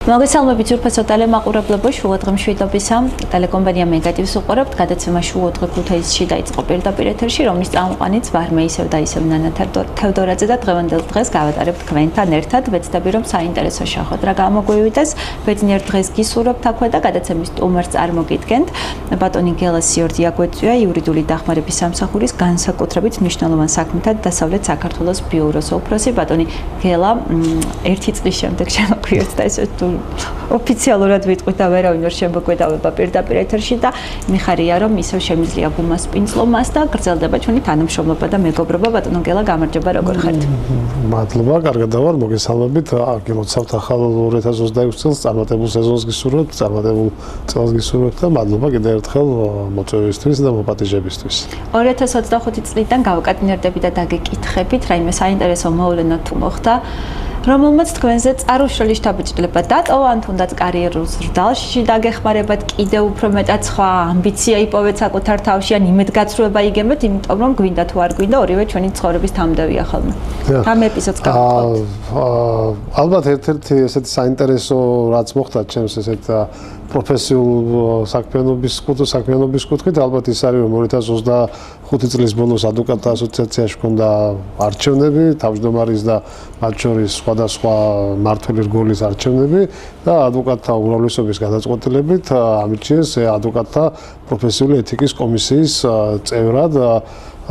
მოგესალმებით ძვირფასო ტელემაყურებლებო, შუადღე მშვიდობისა. ტელეკომპანია მეგატივს უყურებთ. გადაცემა შუადღე ქუთაისში დაიწყო პირდაპირ ეთერში, რომლის წამყვანიც ვარ მე ისევ და ისევ ნანა თევდორაძე და დღევანდელ დღეს გავატარებთ თქვენთან ერთად. ვეცდები რომ საინტერესო შეხვედრა გამოგვივიდეს. ბედნიერ დღეს გისურვებთ აქვე და გადაცემის სტუმარს წარმოგიდგენთ. ბატონი გელა სიორდია გვეწვია იურიდიული დახმარების სამსახურის განსაკუთრებით მნიშვნელოვან საქმეთა დასავლეთ საქართველოს ბიუროს უფროსი. ბატონი გელა ერთი წლის შემდეგ შემოგვიერთდა ესე ოფიციალურად ვიტყვით და ვერავინ ვერ შემოგვედავება პირდაპირ ეთერში და მიხარია რომ ისევ შემიძლია გუმას პინწლომას და გრძელდება ჩვენი თანამშრომლობა და მეგობრობა. ბატონო გელა, გამარჯობა, როგორ ხართ? მადლობა, კარგად ვარ, მოგესალმებით. გემოცავთ ახალ 2026 წელს, წარმატებულ სეზონს გისურვებთ, წარმატებულ წელს გისურვებთ და მადლობა კიდევ ერთხელ მოწვევისთვის და მოპატიჟებისთვის. 2025 წლიდან გავაკეთნერდები და დაგეკითხებით, რაიმე საინტერესო მოვლენა თუ მოხდა, რომელმაც თქვენზე წარუშლელი შთაბეჭდილება დატოვა, ან თუნდაც კარიერულ ზრდალში დაგეხმარებათ, კიდევ უფრო მეტად სხვა ამბიცია იპოვეთ საკუთარ თავში, ან იმედგაცრუება იგებთ, იმიტომ რომ გვინდა თუ არ გვინდა, ორივე ჩვენი ცხოვრების თამდევია ხოლმე. რამ ეპიზოდს გავყავთ? ალბათ ერთ-ერთი ესეთი საინტერესო რაც მოხდა ჩემს ესეთ პროფესიულ საქმიანობის კუთხით, ალბათ ის არის რომ 2025 წლის ბოლოს ადვოკატთა ასოციაციაში ჰქონდა არჩევნები, თავმჯდომარის და მათ შორის სხვადასხვა მმართველი რგოლის არჩევნები და ადვოკატთა უმრავლესობის გადაწყვეტილებით ამირჩიეს ადვოკატთა პროფესიული ეთიკის კომისიის წევრად.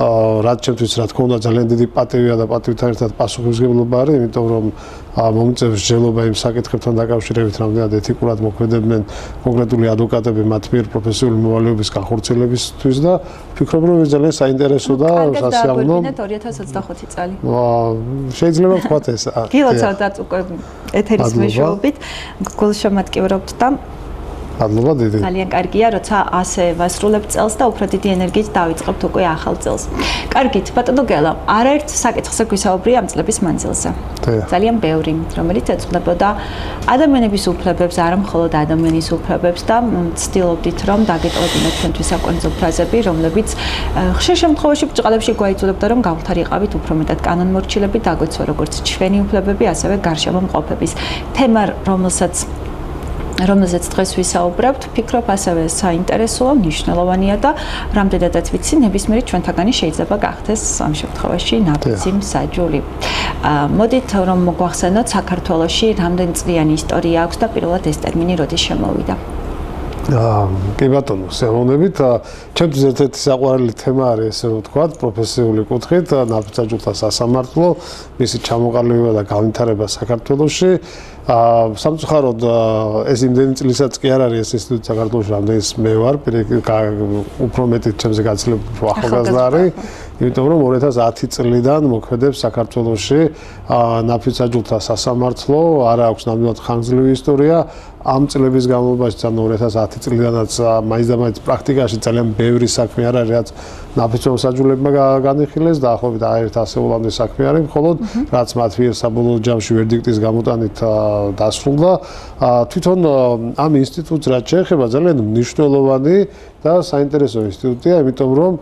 რაც ჩემთვის რა თქმა უნდა ძალიან დიდი პატივია და პატივთან ერთად პასუხისმგებლობა არის, იმიტომ რომ მომწევს ჯელობა იმ საკითხებთან დაკავშირებით, რამდენად ეთიკურად მოქმედებენ კონკრეტული ადვოკატები მათ მიერ პროფესიული მოვალეობის განხორციელებისთვის და ვფიქრობ რომ ეს ძალიან საინტერესო და სასიამოვნო 2025 წელი. შეიძლება ვთქვათ ეს. გილოცავთ უკვე ეთერის მეშვეობით, გულშემატკივრობთ და მადლობა დიდი. ძალიან კარგია, როცა ასე ვასრულებთ წელს და უფრო დიდი ენერგიით დავიწყებთ უკვე ახალ წელს. კარგით, ბატონო გელა, არაერთ საკითხზე გვისაუბრია ამ წლების მანძილზე. ძალიან ბევრი, რომელიც ეწყდებოდა ადამიანების უფლებებს, არა მხოლოდ ადამიანის უფლებებს და ცდილობდით რომ დაგეტოვებინოთ თქვენთვის საკონცო ფრაზები, რომლებიც ხშირ შემთხვევაში ბრჭყალებში გვაიძულებდა რომ გავთარიყავით უფრო მეტად კანონმორჩილები, დაგვეცვა როგორც ჩვენი უფლებები, ასევე გარშემო მყოფების. თემა, რომელზეც დღეს ვისაუბრებთ, ვფიქრობ ასევე საინტერესოა, მნიშვნელოვანია და რამდენადაც ვიცი, ნებისმიერი ჩვენთაგანი შეიძლება გახდეს ამ შემთხვევაში ნაბიჯი მსაჯული. მოდით რომ მოგვახსენოთ, საქართველოში რამდენი წლიანი ისტორია აქვს და პირველად ეს ტერმინი როდის შემოვიდა? კი ბატონო, სიამოვნებით. ჩემთვის ერთ-ერთი საყვარელი თემა არის, ესე ვთქვათ, პროფესიული კუთხით, ნაბიჯთა სასამართლო, მისი ჩამოყალიბება და განვითარება საქართველოში. სამწუხაროდ ეს იმდენი წლისაც კი არ არის ეს ინსტიტუტი საქართველოში, რამდენიც მე ვარ, უფრო მეტი ჩემზე გაცილებით უფრო ახალგაზრდა არის, იმიტომ რომ 2010 წლიდან მოქმედებს საქართველოში ნაფიცაჯულთა სასამართლო, არ აქვს ნამდვილად ხანგრძლივი ისტორია. ამ წლების განმავლობაში, ანუ 2010 წლიდანაც მაინც და მაინც პრაქტიკაში ძალიან ბევრი საქმე არ არის, რაც ნაფიცო მსაჯულებმა განიხილეს, დაახლოებით 100-ამდე საქმე არის, მხოლოდ რაც მათ მიერ საბოლოო ჯამში ვერდიქტის გამოტანით დასრულდა. თვითონ ამ ინსტიტუტს რაც შეეხება ძალიან მნიშვნელოვანი და საინტერესო ინსტიტუტია, იმიტომ რომ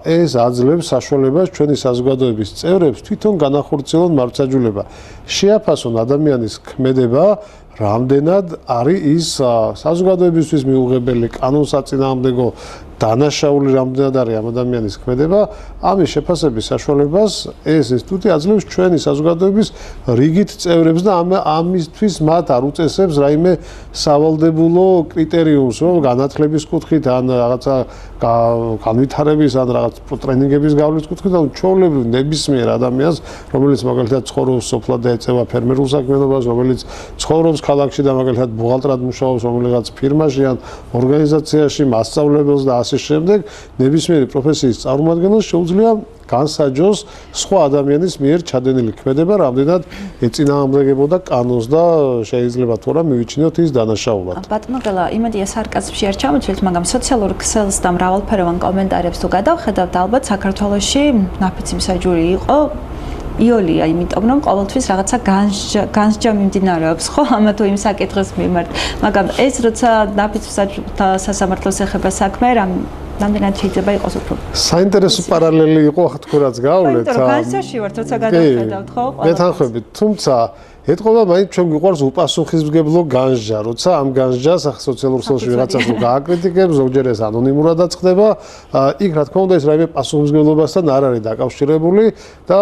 ეს აძლევს საშუალებას ჩვენი საზოგადოების წევრებს თვითონ განახორციელონ მართლმსაჯულება. შეაფასონ ადამიანის ქმედება, რამდენად არის ის საზოგადოებისთვის მიუღებელი, კანონსაწინააღმდეგო, დანაშაული რამდენად არის ამ ადამიანის ქმედება, ამის შეფასების საშუალებას ეს ინსტიტუტი აძლევს ჩვენი საზოგადოების რიგით წევრებს და ამისთვის მათ არ უწესებს რაიმე სავალდებულო კრიტერიუმს, რომ განათლების კუთხით ან რაღაცა განვითარების ან რაღაც ტრენინგების გავლის კუთხით, ან ჩვეულებრივ ნებისმიერ ადამიანს, რომელიც მაგალითად ცხოვრობს სოფლად და ეწევა ფერმერულ საქმიანობას, რომელიც ცხოვრობს ქალაქში და მაგალითად ბუღალტრად მუშაობს რომელიღაც ფირმაში ან ორგანიზაციაში, მასწავლებელს და ასე შემდეგ, ნებისმიერი პროფესიის წარმომადგენელს შეუძლია განსაჯოს სხვა ადამიანის მიერ ჩადენილი ქმედება, რამდენად ეწინააღმდეგებოდა კანონს და შეიძლება თუ არა მივიჩინოთ ის დანაშაულად. ბატონო გელა, იმედია სარკაზმში არ ჩამოთვლით, მაგრამ სოციალურ ქსელს და მრავალფეროვან კომენტარებს თუ გადავხედავთ, ალბათ საქართველოში ნაფიცი მსაჯული იყო იოლია, იმიტომ რომ ყოველთვის რაღაცა განსჯა მიმდინარეობს, ხო, ამა თუ იმ საკითხის მიმართ. მაგრამ ეს როცა ნაფიცმსაჯულთა სასამართლოს ეხება საქმე, რამდენად შეიძლება იყოს უფრო საინტერესო პარალელი იყო, ახლა თქვენ რაც გავლეთ. განსჯაში ვართ, როცა გადავხედავთ, ხო? მეთანხმებით, თუმცა ეთყობა მაინც ჩვენ გვიყვარს უპასუხისმგებლო განსჯა, როცა ამ განსჯას სოციალურ ქსელში ვიღაცას რო გააკრიტიკებს, ზოგჯერ ეს ანონიმურადაც ხდება, იქ რა თქმა უნდა ეს რაიმე პასუხისმგებლობასთან არ არის დაკავშირებული და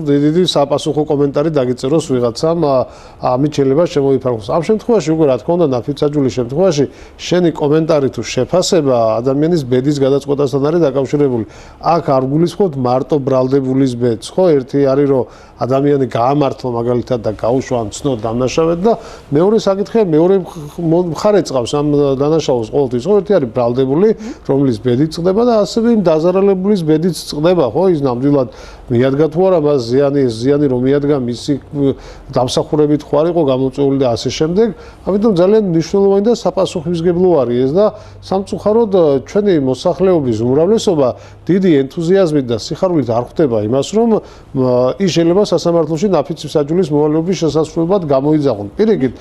დიდი საპასუხო კომენტარი დაგიწეროს ვიღაცამ, ამით შეიძლება შემოიფარგლოს. ამ შემთხვევაში უკვე რა თქმა უნდა ნაფიცაჯულის შემთხვევაში შენი კომენტარი თუ შეფასება ადამიანის ბედის გადაწყვეტასთან არის დაკავშირებული. აქ არ გულისხმობთ მარტო ბრალდებულის ბედს, ხო? ერთი არის რომ ადამიანი გაამართლა მაგალითად და გაუშვა ამ ცნო დამნაშავედ და მეორე საკითხია, მეორე მხარე წავს ამ დანაშაულს ყოველთვის. ხო, ერთი არის ბრალდებული, რომლის ბედიც წყდება და ასევე იმ დაზარალებულის ბედიც წყდება, ხო? ის ნამდვილად მიადგა თუ არა მას ზიანი რომ მიადგა მისი დამსახურებით ხო არ იყო გამოწვეული და ასე შემდეგ. ამიტომ ძალიან მნიშვნელოვანი და საპასუხისმგებლო არის ეს და სამწუხაროდ ჩვენი მოსახლეობის უმრავლესობა დიდი ენთუზიაზმით და სიხარულით არ ხვდება იმას, რომ ის შეიძლება სასამართლოში ნაფიცმსაჯულის მოვალეობის შესასრულებლად გამოიძახონ. პირიქით,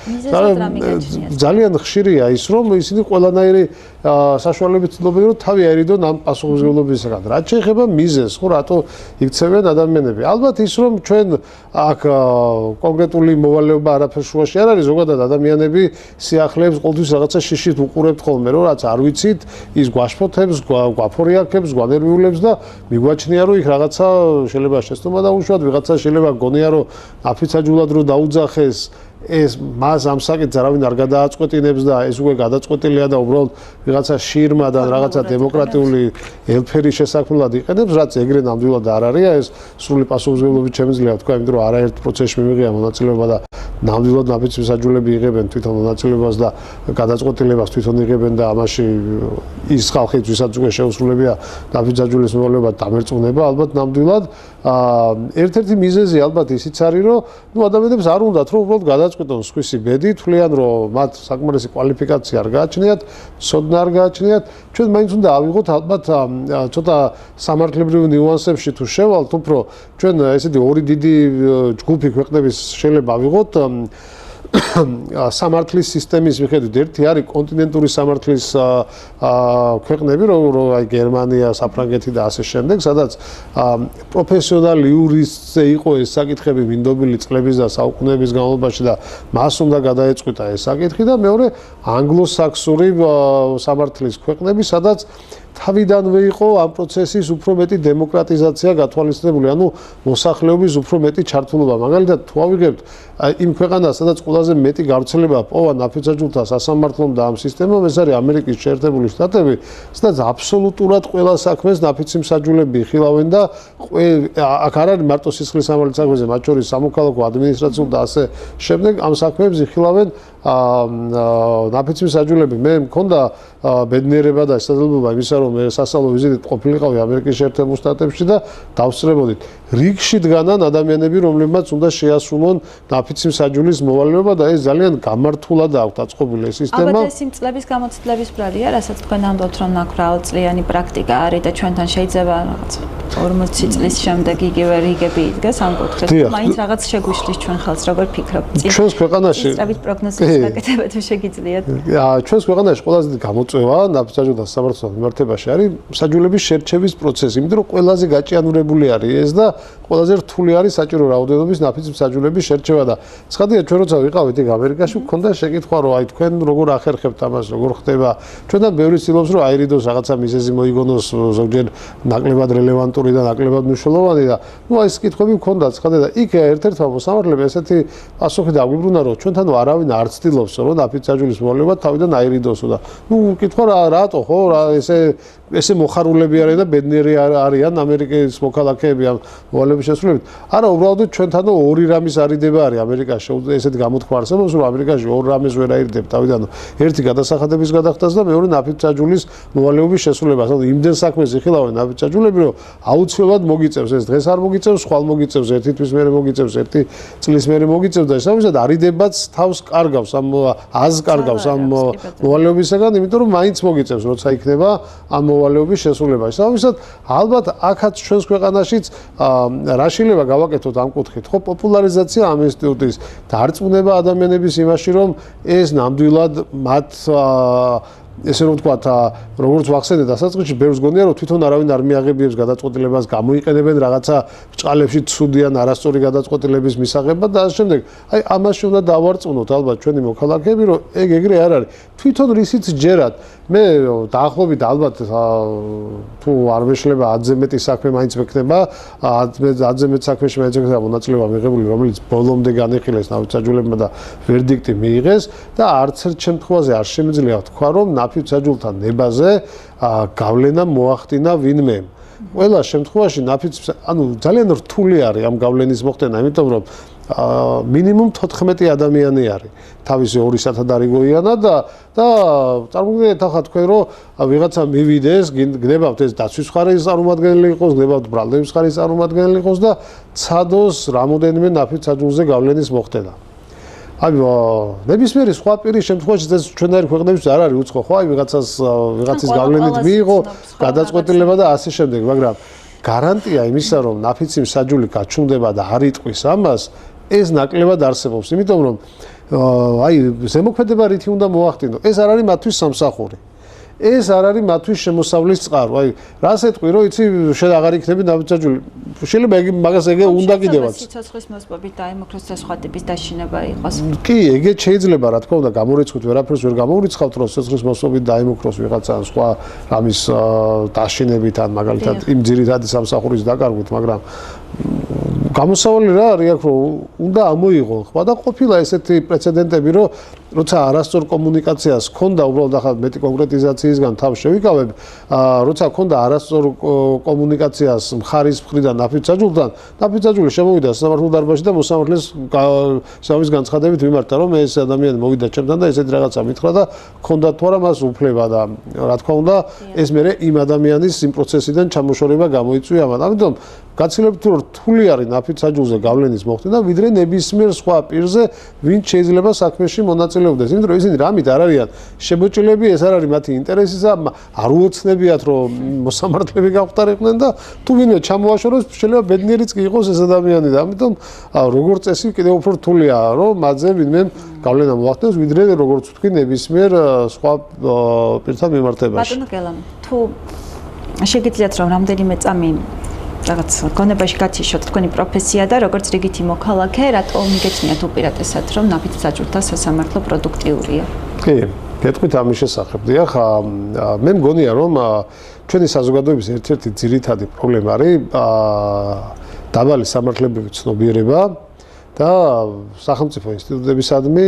ძალიან ხშირია ის, რომ ისინი ყველანაირი საშუალებით ცდილობენ, რომ თავი აერიდონ ამ პასუხისმგებლობისგან. რაც შეეხება მიზეზს, ხო, რატო იქცევენ ადამიანები. ალბათ ის, რომ ჩვენ აქ კონკრეტული მოვალეობა არაფერ შუაში არ არის, ზოგადად ადამიანები სიახლეებს ყოველთვის რაღაცა შიშით უყურებთ ხოლმე, რომ რაც არ ვიცით, ის გვაშფოთებს, გვაფორიაქებს, გვანერვიულებს და მიგვაჩნია, რომ იქ რაღაცა შეიძლება შეცდომა დაუშვათ, ვიღაცა შეიძლება გონია, რომ აფიცაჯულად რო დაუძახეს ეს მას ამ საკითხს არავინ არ გადააწყვეტინებს და ეს უკვე გადაწყვეტილია და უბრალოდ ვიღაცა შირმა და რაღაცა დემოკრატიული ელფერი შესაქმნელად იყენებს, რაც ეგრე ნამდვილად არ არის, ეს სრული პასუხისმგებლობით შემიძლია თქვა, იმიტომ რომ არაერთ პროცესში მიმიღია მონაწილეობა და ნამდვილად ნაფიცმსაჯულები იღებენ თვითონ მონაწილეობას და გადაწყვეტილებას თვითონ იღებენ და ამაში ის ხალხი, ვისაც უკვე შეუსრულებია ნაფიცმსაჯულის მოვალეობა დამერწმუნება, ალბათ ნამდვილად ერთ-ერთი მიზეზი ალბათ ისიც არის, რომ ნუ ადამიანებს არ უნდათ რომ უბრალოდ გადაწყვეტონ სხვისი ბედი, თვლიან რომ მათ საკმარისი კვალიფიკაცია არ გააჩნიათ, ცოდნა არ გააჩნიათ, ჩვენ მაინც უნდა ავიღოთ ალბათ ცოტა სამართლებრივ ნიუანსებში თუ შევალთ, უფრო ჩვენ ესეთი ორი დიდი ჯგუფი ქვეყნების შეიძლება ავიღოთ სამართლის სისტემის მიხედვით. ერთი არის კონტინენტური სამართლის ქვეყნები, რომ აი გერმანია, საფრანგეთი და ასე შემდეგ, სადაც პროფესიონალი იურისტზე იყო ეს საკითხები მინდობილი წლების და საუკუნეების განმავლობაში და მას უნდა გადაეწყვიტა ეს საკითხი და მეორე ანგლო-საქსური სამართლის ქვეყნები, სადაც თავიდანვე იყო ამ პროცესის უფრო მეტი დემოკრატიზაცია გათვალისწინებული, ანუ მოსახლეობის უფრო მეტი ჩართულობა. მაგალითად, თუ ავიღებთ იმ ქვეყანას, სადაც ყველაზე მეტი გავრცელება პოვა ნაფიცაჯულთა სასამართლომ და ამ სისტემამ, ეს არის ამერიკის შეერთებული შტატები, სადაც აბსოლუტურად ყველა საქმეს ნაფიცმსაჯულები იხილავენ და აქ არ არის მარტო სისხლის სამართლის საქმეზე, მათ შორის სამოქალაქო, ადმინისტრაციულ და ასე შემდეგ ამ საქმეებს იხილავენ ნაფიცმსაჯულები. მე მქონდა ბედნიერება და შესაძლებლობა იმისა, რომ მე სასწავლო ვიზიტით ყოფილიყავი ამერიკის შეერთებულ შტატებში და დავსწრებოდით. რიგში დგანან ადამიანები, რომლებმაც უნდა შეასრულონ ნაფიცმსაჯულის მოვალეობა და ეს ძალიან გამართულად აქვთ აწყობილი სისტემა. ალბათ ეს იმ წლების გამოცდილების ბრალია, რასაც თქვენ ამბობთ, რომ ნაკრაალწლიანი პრაქტიკა არის და ჩვენთან შეიძლება რაღაც 40 წლის შემდეგ იგივე რიგები იდგეს ამ კუთხეს. მაინც რაღაც შეგვიშლის ჩვენ ხელს, როგორ ფიქრობთ? ჩვენს ქვეყანაში სწრაფით პროგნოზის გაკეთება თუ შეგიძლიათ? ჩვენს ქვეყანაში ყველაზე დიდი გამოწვევა ნაფიცაჯულთა სამართლთან მიმართებაში არის საჯულების შერჩევის პროცესი, იმიტომ რომ ყველაზე გაჭიანურებული არის ეს და ყველაზე რთული არის საჭირო რაოდენობის ნაფიცმსაჯულების შერჩევა და ცხადია ჩვენ როცა ვიყავით იქ ამერიკაში მქონდა შეკითხვა რომ აი თქვენ როგორ ახერხებთ ამას, როგორ ხდება. ჩვენთან ბევრი ცდილობს რომ აირიდოს რაღაცა მიზეზი მოიგონოს, ზოგჯერ ნაკლებად რელევანტური და ნაკლებად მნიშვნელოვანი და ნუ აი ეს კითხვები მქონდა ცხადია და იქ ერთ-ერთმა მოსამართლემ ესეთი პასუხი დაგვიბრუნა რომ ჩვენთან არავინ არ ცდილობს რომ ნაფიცმსაჯულის მოვალეობა თავიდან აირიდოსო და ნუ კითხვა რატო ხო რა ესე მოხარულები არიან და ბედნიერი არიან ამერიკის მოქალაქეები ამ მოვალეობის შესრულებით. არა, უბრალოდ ჩვენთანო ორი რამის არიდება არის ამერიკაში. ესეთი გამოთქვა არსებობს, რომ ამერიკაში ორ რამეს ვერ აირიდებ თავიდან. ერთი გადასახადების გადახდას და მეორე ნაფიცმსაჯულის მოვალეობის შესრულებას. ანუ იმდენ საქმეს იხილავენ ნაფიცმსაჯულები, რომ აუცილებლად მოგიწევს. ეს დღეს არ მოგიწევს, ხვალ მოგიწევს, ერთი თვის მერე მოგიწევს, ერთი წლის მერე მოგიწევს და შესაბამისად არიდებაც თავს კარგავს ამ აზს კარგავს ამ მოვალეობისგან, იმიტომ რომ მაინც მოგიწევს, როცა იქნება ამ მოვალეობის შესრულება. შესაბამისად, ალბათ აქაც ჩვენს ქვეყანაშიც რა შეიძლება გავაკეთოთ ამ კუთხით, ხო, პოპულარიზაცია ამ ინსტიტუტის, დარწმუნება ადამიანების იმაში, რომ ეს ნამდვილად მათ ესე რომ ვთქვათ, როგორც ვახსენე დასაწყისში, ბევრს გონია, რომ თვითონ არავინ არ მიაღებიებს გადაწყვეტილებას, გამოიყენებენ რაღაცა ბრჭყალებში ცუდი ან არასწორი გადაწყვეტილების მისაღებად და ასე შემდეგ. აი, ამაში უნდა დავარწმუნოთ ალბათ ჩვენი მოქალაქეები, რომ ეგრე არ არის. თვითონ რისიც ჯერათ, მე დაახლოებით ალბათ თუ არ მეშლება 10-ზე მეტი საქმე მაინც მექნება, 10-ზე მეტ საქმეში მაინც მექნება მონაწილეობა მიღებული, რომელიც ბოლომდე განიხილეს ნაფიცაჯულებმა და ვერდიქტი მიიღეს და არც ერთ შემთხვევაში არ შემიძლია თქვა, რომ ნაფიცაჯულთან ნებაზე გავლენა მოახდინა ვინმე. ყველა შემთხვევაში ძალიან რთული არის ამ გავლენის მოხდენა, იმიტომ რომ მინიმუმ 14 ადამიანი არის თავისი 2 საათად არიგოიანა და წარმოგიდგენთ ახლა თქვენ რომ ვიღაცა მივიდეს, გნებავთ ეს დაცვის ხარის წარმომადგენელი იყოს, გნებავთ ბრალდების ხარის წარმომადგენელი იყოს და ცადოს რამოდენიმე ნაფიცაჯულზე გავლენის მოხდენა. აი ნებისმიერი სხვა პირის შემთხვევაში ეს ჩვენდაერი ქვეყნებში არ არის უცხო, ხო? აი ვიღაცის გავლენით მიიღო გადაწყვეტილება და ასე შემდეგ, მაგრამ გარანტია იმისა, რომ ნაფიცი მსაჯული გაჩნდება და არ იტყვის ამას, ეს ნაკლებად არსებობს, იმიტომ რომ აი ზემოქმედება რითი უნდა მოახდინო, ეს არ არის მათთვის სამსახური. ეს არ არის მათთვის შემოსავლის წყარო. აი, რას ეტყვი, რომ იცი, შენ აღარ იქნები ნაფიცაჯული. შეიძლება მაგას ეგე უნდა კიდევაც. სიცოცხლის მოსპობით დაიმოქროს და სხვა ტიპის დაშინება იყოს. კი, ეგეც შეიძლება, რა თქმა უნდა, გამორიცხოთ, ვერაფერს ვერ გამორიცხავთ, რომ სიცოცხლის მოსპობით დაიმოქროს ვიღაცა სხვა რამის დაშინებით ან მაგალითად იმ ძირითადი სამსახურის დაკარგვით, მაგრამ გამოსავალი რა არის აქ, რომ უნდა ამოიღო ხმა და ყოფილა ესეთი პრეცედენტები, რომ როცა არასწორ კომუნიკაციას ჰქონდა, უბრალოდ ახლა მეტი კონკრეტიზაციისგან თავს შევიკავებ, როცა ჰქონდა არასწორ კომუნიკაციას მხარის მხრიდან ნაფიცაჯულთან, ნაფიცაჯული შემოვიდა სასამართლო დარბაზში და მოსამართლეს სამის განცხადებით მიმართა, რომ ეს ადამიანი მოვიდა ჩემთან და ესეთი რაღაცა მითხრა და ჰქონდა თუ არა მას უფლება და რა თქმა უნდა, ეს მერე იმ ადამიანის იმ პროცესიდან ჩამოშორება გამოიწვია ამათ. ამიტომ გაცილებით რომ რთული არის ნაფიცაჯულზე გავლენის მოხდენა, ვიდრე ნებისმიერ სხვა პირზე, ვინც შეიძლება საქმეში მონაწილეობდეს. იმიტომ რომ ისინი რამით არ არიან შემოჭრილები, ეს არ არის მათი ინტერესი და არ უოცნებიათ რომ მოსამართლეები გახვდარიყვნენ და თუ ვინმე ჩამოაშოროს, შეიძლება ბედნიერიც კი იყოს ეს ადამიანი და ამიტომ როგორც წესი კიდევ უფრო რთულია რომ მათზე ვინმე გავლენა მოახდენს, ვიდრე როგორც ვთქვი ნებისმიერ სხვა პირთან მიმართებაში. ბატონო გელამ, თუ შეგიძლიათ რომ რამდენიმე წამი რაღაც გონებაში გაციშოთ თქვენი პროფესია და როგორც რიგითი მოქალაქე, რატომ მიგეცნიათ უპირატესად რომ ნაფიცაჯულთა სასამართლო პროდუქტიურია? კი, გეტყვით ამის შესახებ. დიახ, მე მგონია რომ ჩვენი საზოგადოების ერთ-ერთი ძირითადი პრობლემა არის დაბალი სამართლებრივი ცნობიერება და სახელმწიფო ინსტიტუტებისადმი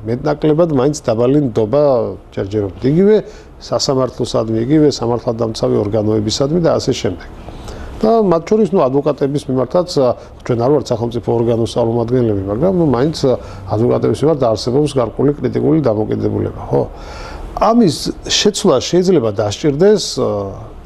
მეტნაკლებად მაინც დაბალი ნდობა ჯერჯერობით. იგივე სასამართლოსადმი, იგივე სამართალდამცავი ორგანოებისადმი და ასე შემდეგ. და მათ შორის ადვოკატების მიმართაც ჩვენ არ ვართ სახელმწიფო ორგანოს წარმომადგენლები, მაგრამ მაინც ადვოკატების მიმართ არსებობს გარკვეული კრიტიკული დამოკიდებულება, ხო? ამის შეცვლა შეიძლება დასჭირდეს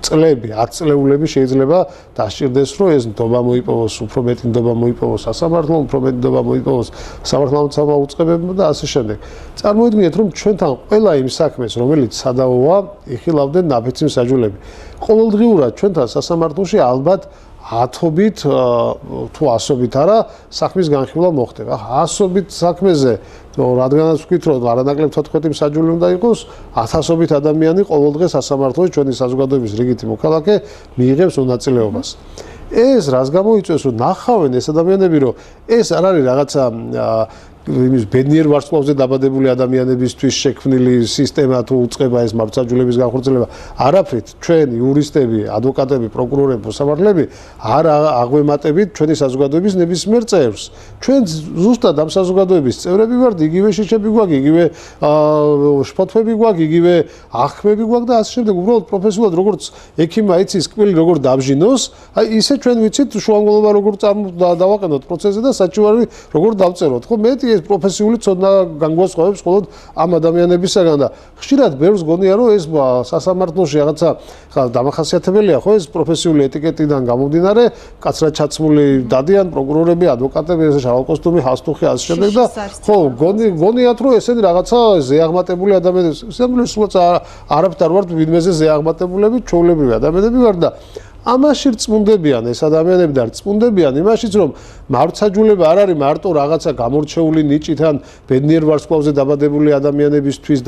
წლები, 10 წლეულები შეიძლება დასჭირდეს, რომ ეს ნდობა მოიპოვოს, უფრო მეტი ნდობა მოიპოვოს სასამართლომ, უფრო მეტი ნდობა მოიპოვოს სამართალდამცავმა უწყებებმა და ასე შემდეგ. წარმოიდგინეთ, რომ ჩვენთან ყველა იმ საქმეს, რომელიც სადავოა, იხილავდნენ ნაფიცი მსაჯულები. ყოველდღიურად ჩვენთან სასამართლოში ალბათ 10-ობით თუ 100-ობით არა საქმის განხილვა მოხდება. 100-ობით საქმეზე რადგანაც ვთქვით, რომ არანაკლებ 14 მსაჯული უნდა იყოს, 1000-ობით ადამიანი ყოველდღე სასამართლოში ჩვენი საზოგადოების რიგითი მოქალაქე მიიღებს მონაწილეობას. ეს რას გამოიწვევს, რომ ნახავენ ეს ადამიანები, რომ ეს არ არის რაღაცა იმის ბედნიერ ვარსკვლავზე დაბადებული ადამიანებისთვის შექმნილი სისტემა თუ უწყება ეს მართლმსაჯულების განხორციელება. არაფრით ჩვენ იურისტები, ადვოკატები, პროკურორები, მოსამართლეები არ აღვემატებით ჩვენი საზოგადოების ნებისმიერ წევრს. ჩვენ ზუსტად ამ საზოგადოების წევრები ვართ, იგივე შეჩები გვაქვს, იგივე შფოთვები გვაქვს, იგივე აღქმები გვაქვს და ასე შემდეგ. უბრალოდ პროფესიულად როგორც ექიმმა იცის კბილი როგორ დავჟინოს, აი ისე ჩვენ ვიცით შუამგლობა როგორ დავაყენოთ პროცესზე და საჭიროა როგორ დავწეროთ. ხო, მეტი ეს პროფესიული ცოდნა განგვასხვავებს მხოლოდ ამ ადამიანებისაგან და ხშირად ბევრს გონია რომ ეს სასამართლოში რაღაცა დამახასიათებელია ხო ეს პროფესიული ეტიკეტიდან გამომდინარე კაცრად ჩაცმული დადიან პროკურორები, ადვოკატები, ეს შავ კოსტუმი, ჰასტუხი ასე შემდეგ და ხო გონიათ რომ ესენი რაღაცა ზეაღმატებული ადამიანები, სულ არაფერ არ ვართ ვინმეზე ზეაღმატებულები, ჩვეულებრივი ადამიანები ვარ და ამაში რწმუნდებიან ეს ადამიანები და რწმუნდებიან იმაშიც, რომ მართლმსაჯულება არ არის მარტო რაღაცა გამორჩეული ნიჭით ან ბედნიერ ვარსკვლავზე დაბადებული ადამიანებისთვის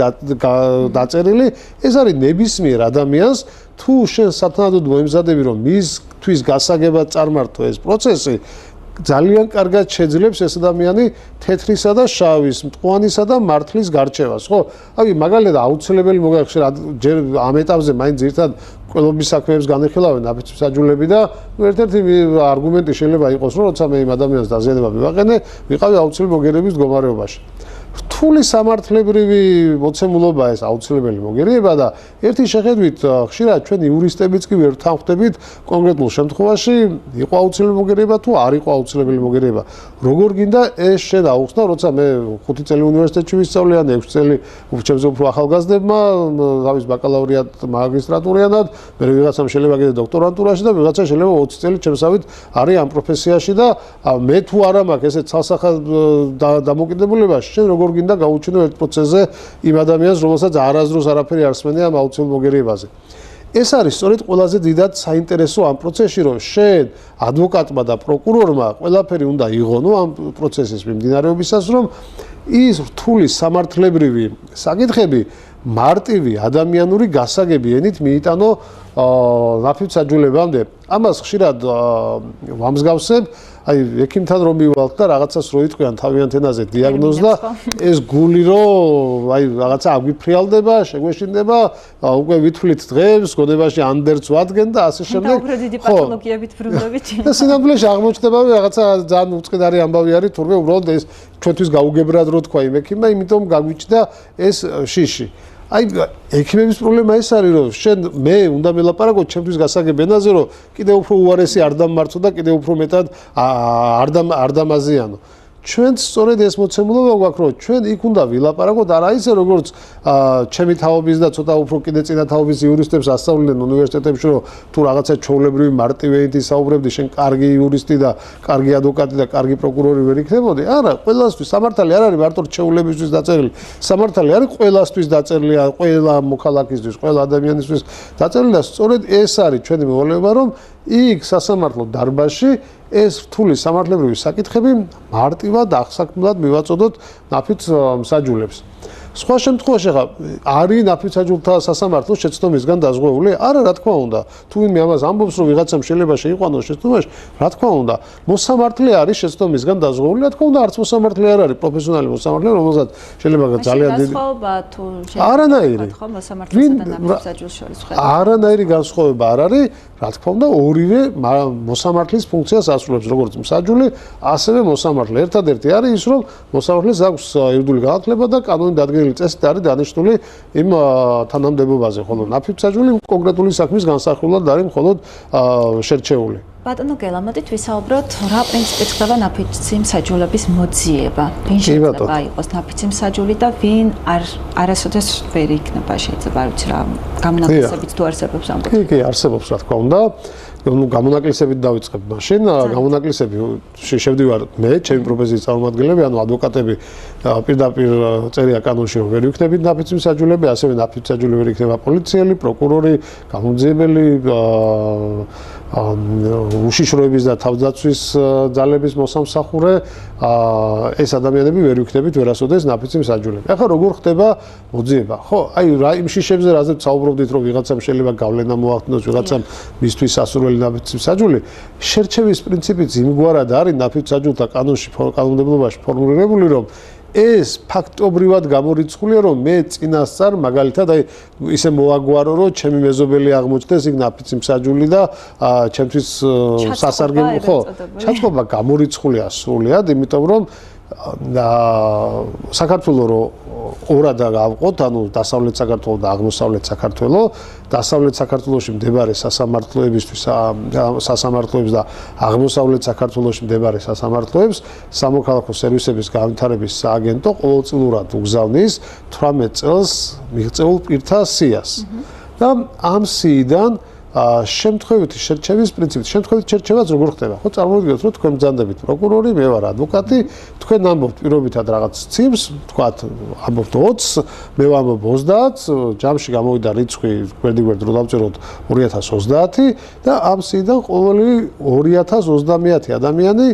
დაწერილი, ეს არის ნებისმიერ ადამიანს თუ შენ სათანადოდ მოემზადები, რომ მისთვის გასაგებად წარმართო ეს პროცესი, ძალიან კარგად შეძლებს ეს ადამიანი თეთრისა და შავის, მტყვანისა და მართლის გარჩევას, ხო? აი, მაგალითად აუცილებელი მოგახსენე ჯერ ამ ეტაპზე მაინც ერთად ყველობის საქმეებს განეხილავენ ნაფიცმსაჯულები და ერთ-ერთი არგუმენტი შეიძლება იყოს, რომ როცა მე იმ ადამიანს დაზიანება მივაყენე, ვიყავი აუცილებელი მოგერიების მდგომარეობაში. რთული სამართლებრივი მოცემულობა ეს აუცილებელი მოგერიება და ერთი შეხედვით ხშირად ჩვენ იურისტებიც კი ვერ თანხმდებით კონკრეტულ შემთხვევაში იყო აუცილებელი მოგერიება თუ არ იყო აუცილებელი მოგერიება. როგორ გინდა ეს შენ აუხსნა, როცა მე 5 წელი უნივერსიტეტში ვისწავლე ან 6 წელი ჩემზე უფრო ახალგაზრდებმა თავის ბაკალავრიატ მაგისტრატურიანად, მე ვიღაცამ შეიძლება კიდე დოქტორანტურაში და ვიღაცა შეიძლება 20 წელი ჩემსავით არის ამ პროფესიაში და მე თუ არა მაქვს ესეთ ცალსახად დამოკიდებულება, შენ როგორ გინდა გაუჩინო ერთ პროცესზე იმ ადამიანს, რომელსაც არასდროს არაფერი არ სმენია ამ აუცილებელ მოგერიებაზე. ეს არის სწორედ ყველაზე დიდად საინტერესო ამ პროცესში, რომ შენ ადვოკატმა და პროკურორმა ყველაფერი უნდა იღონო ამ პროცესის მიმდინარეობისას, რომ ის რთული სამართლებრივი საკითხები მარტივი ადამიანური გასაგები ენით მიიტანო ნაფიცმსაჯულებამდე. ამას ხშირად ვამსგავსებ, აი ექიმთან რომ მივალთ და რაღაცას რო იტყვიან თავიანთ ენაზე დიაგნოზს და ეს გული რომ აი რაღაცა აგვიფრიალდება, შეგვეშინდება, უკვე ვითვლით დღეს, გონებაში ანდერს ვადგენ და ასე შემდეგ. და უფრო დიდი პათოლოგიებით ბრუნდებით. და სინამდვილეში აღმოჩნდება რაღაცა ძალიან უწყედარი ამბავი არის, თურმე უბრალოდ ეს ჩვენთვის გაუგებრად რო თქვა იმ ექიმმა, იმიტომ გაგვიჩნდა ეს შიში. აი ექიმების პრობლემა ეს არის, რომ შენ მე უნდა მელაპარაკო ჩემთვის გასაგებ ენაზე, რომ კიდევ უფრო უარესი არ დამმარცხო და კიდევ უფრო მეტად არ დამაზიანო. ჩვენც სწორედ ეს მოცემულობა გვაქვს, რომ ჩვენ იქ უნდა ვილაპარაკოთ, არა ისე როგორც ჩემი თაობის და ცოტა უფრო კიდე წინა თაობის იურისტებს ასწავლიდნენ უნივერსიტეტებში, რომ თუ რაღაცა ჩვეულებრივი მარტივეითი საუბრებდი, შენ კარგი იურისტი და კარგი ადვოკატი და კარგი პროკურორი ვერ იქნებოდი. არა, ყველასთვის სამართალი არ არის მარტო ჩვეულებისთვის დაწერილი. სამართალი არის ყველასთვის დაწერილი, ყველა მოქალაქისთვის, ყველა ადამიანისთვის დაწერილი და სწორედ ეს არის ჩვენი მოვალეობა, რომ იქ სასამართლო დარბაზში ეს რთული სამართლებრივი საკითხები მარტივად აღსაქმნად მივაწოდოთ ნაფიცმსაჯულებს. სხვა შემთხვევაში ხა არის ნაფიცმსაჯულთა სასამართლოს შეცდომისგან დაზღვეული? არა, რა თქმა უნდა. თუ ვინმე ამას ამბობს, რომ ვიღაცამ შეიძლება შეიყვანოს შეცდომაში, რა თქმა უნდა. მოსამართლე არის შეცდომისგან დაზღვეული, რა თქმა უნდა, არც მოსამართლე არ არის პროფესიონალი მოსამართლე, რომელსაც შეიძლება ძალიან დიდი განსხვავება თუ არანაირი. ხო, მოსამართლესა და ნაფიცმსაჯულს შორის ხედავთ. არანაირი განსხვავება არ არის, რა თქმა უნდა, ორივე მოსამართლის ფუნქციას ასრულებს, როგორც მსაჯული, ასევე მოსამართლე. ერთადერთი არის ის, რომ მოსამართლეს აქვს იურიდიული განათლება და კანონით დადგენილი წესით არის დანიშნული იმ თანამდებობაზე, ხოლო ნაფიცმსაჯული კონკრეტული საქმის განსახილვად არის მხოლოდ შერჩეული. ბატონო გელა, მოდით ვისაუბროთ, რა პრინციპით ხდება ნაფიცმსაჯულების მოძიება. ვინ შეიძლება იყოს ნაფიცმსაჯული და ვინ არასოდეს ვერ იქნება, შეიძლება არ ვიცი რა გამონაკლისებით თუ არსებობს ამბობ. კი, არსებობს, რა თქმა უნდა. გამონაკლისებით დავიწყებ მაშინ. გამონაკლისები შევდივარ მე, ჩემი პროფესიის წარმომადგენლები, ანუ ადვოკატები პირდაპირ წერია კანონში, რომ ვერ იქნებით ნაფიცმსაჯულები, ასევე ნაფიცმსაჯული ვერ იქნება პოლიციელი, პროკურორი, გამოძიებელი, უშიშროების და თავდაცვის ძალების მოსამსახურე, ეს ადამიანები ვერ იქნებით ვერასოდეს ნაფიცმსაჯულები. ახლა როგორ ხდება მოძიება? ხო, აი რა იმ შიშებზე რაზეც საუბრობდით, რომ ვიღაცამ შეიძლება გავლენა მოახდინოს, ვიღაცამ მისთვის სასურველი ნაფიცმსაჯული, შერჩევის პრინციპიც იმგვარად არის ნაფიცმსაჯულთა კანონში, კანონმდებლობაში ფორმულირებული, რომ ეს ფაქტობრივად გამორიცხულია, რომ მე წინასწარ მაგალითად აი ისე მოაგვარო, რომ ჩემი მეზობელი აღმოჩნდეს იქ ნაფიცმსაჯული და ჩემთვის სასარგებლო ხო ჩაწყობა გამორიცხულია სრულად, იმიტომ რომ საქართველოს რო ორად გავყოთ, ანუ დასავლეთ საქართველო და აღმოსავლეთ საქართველო, დასავლეთ საქართველოში მდებარე სასამართლოებისთვის სასამართლოებს და აღმოსავლეთ საქართველოში მდებარე სასამართლოებს სამოქალაქო სერვისების განვითარების სააგენტო ყოველწლიურად უგზავნის 18 წელს მიღწეულ პირთა სიას. და ამ სიიდან შემთხვევითი შერჩევის პრინციპით. შემთხვევითი შერჩევაც როგორ ხდება? ხო, წარმოვიდგინოთ, რომ თქვენ მძანდებით პროკურორი, მე ვარ ადვოკატი, თქვენ ამბობთ პირობითად რაღაც ციმს, თქვათ, ამბობთ 20, მე ვამბობ 30, ჯამში გამოვიდა რიცხვი, გვერდიგვერდ რო დავწეროთ 2030 და ამ სიდან ყოველი 2030 ადამიანი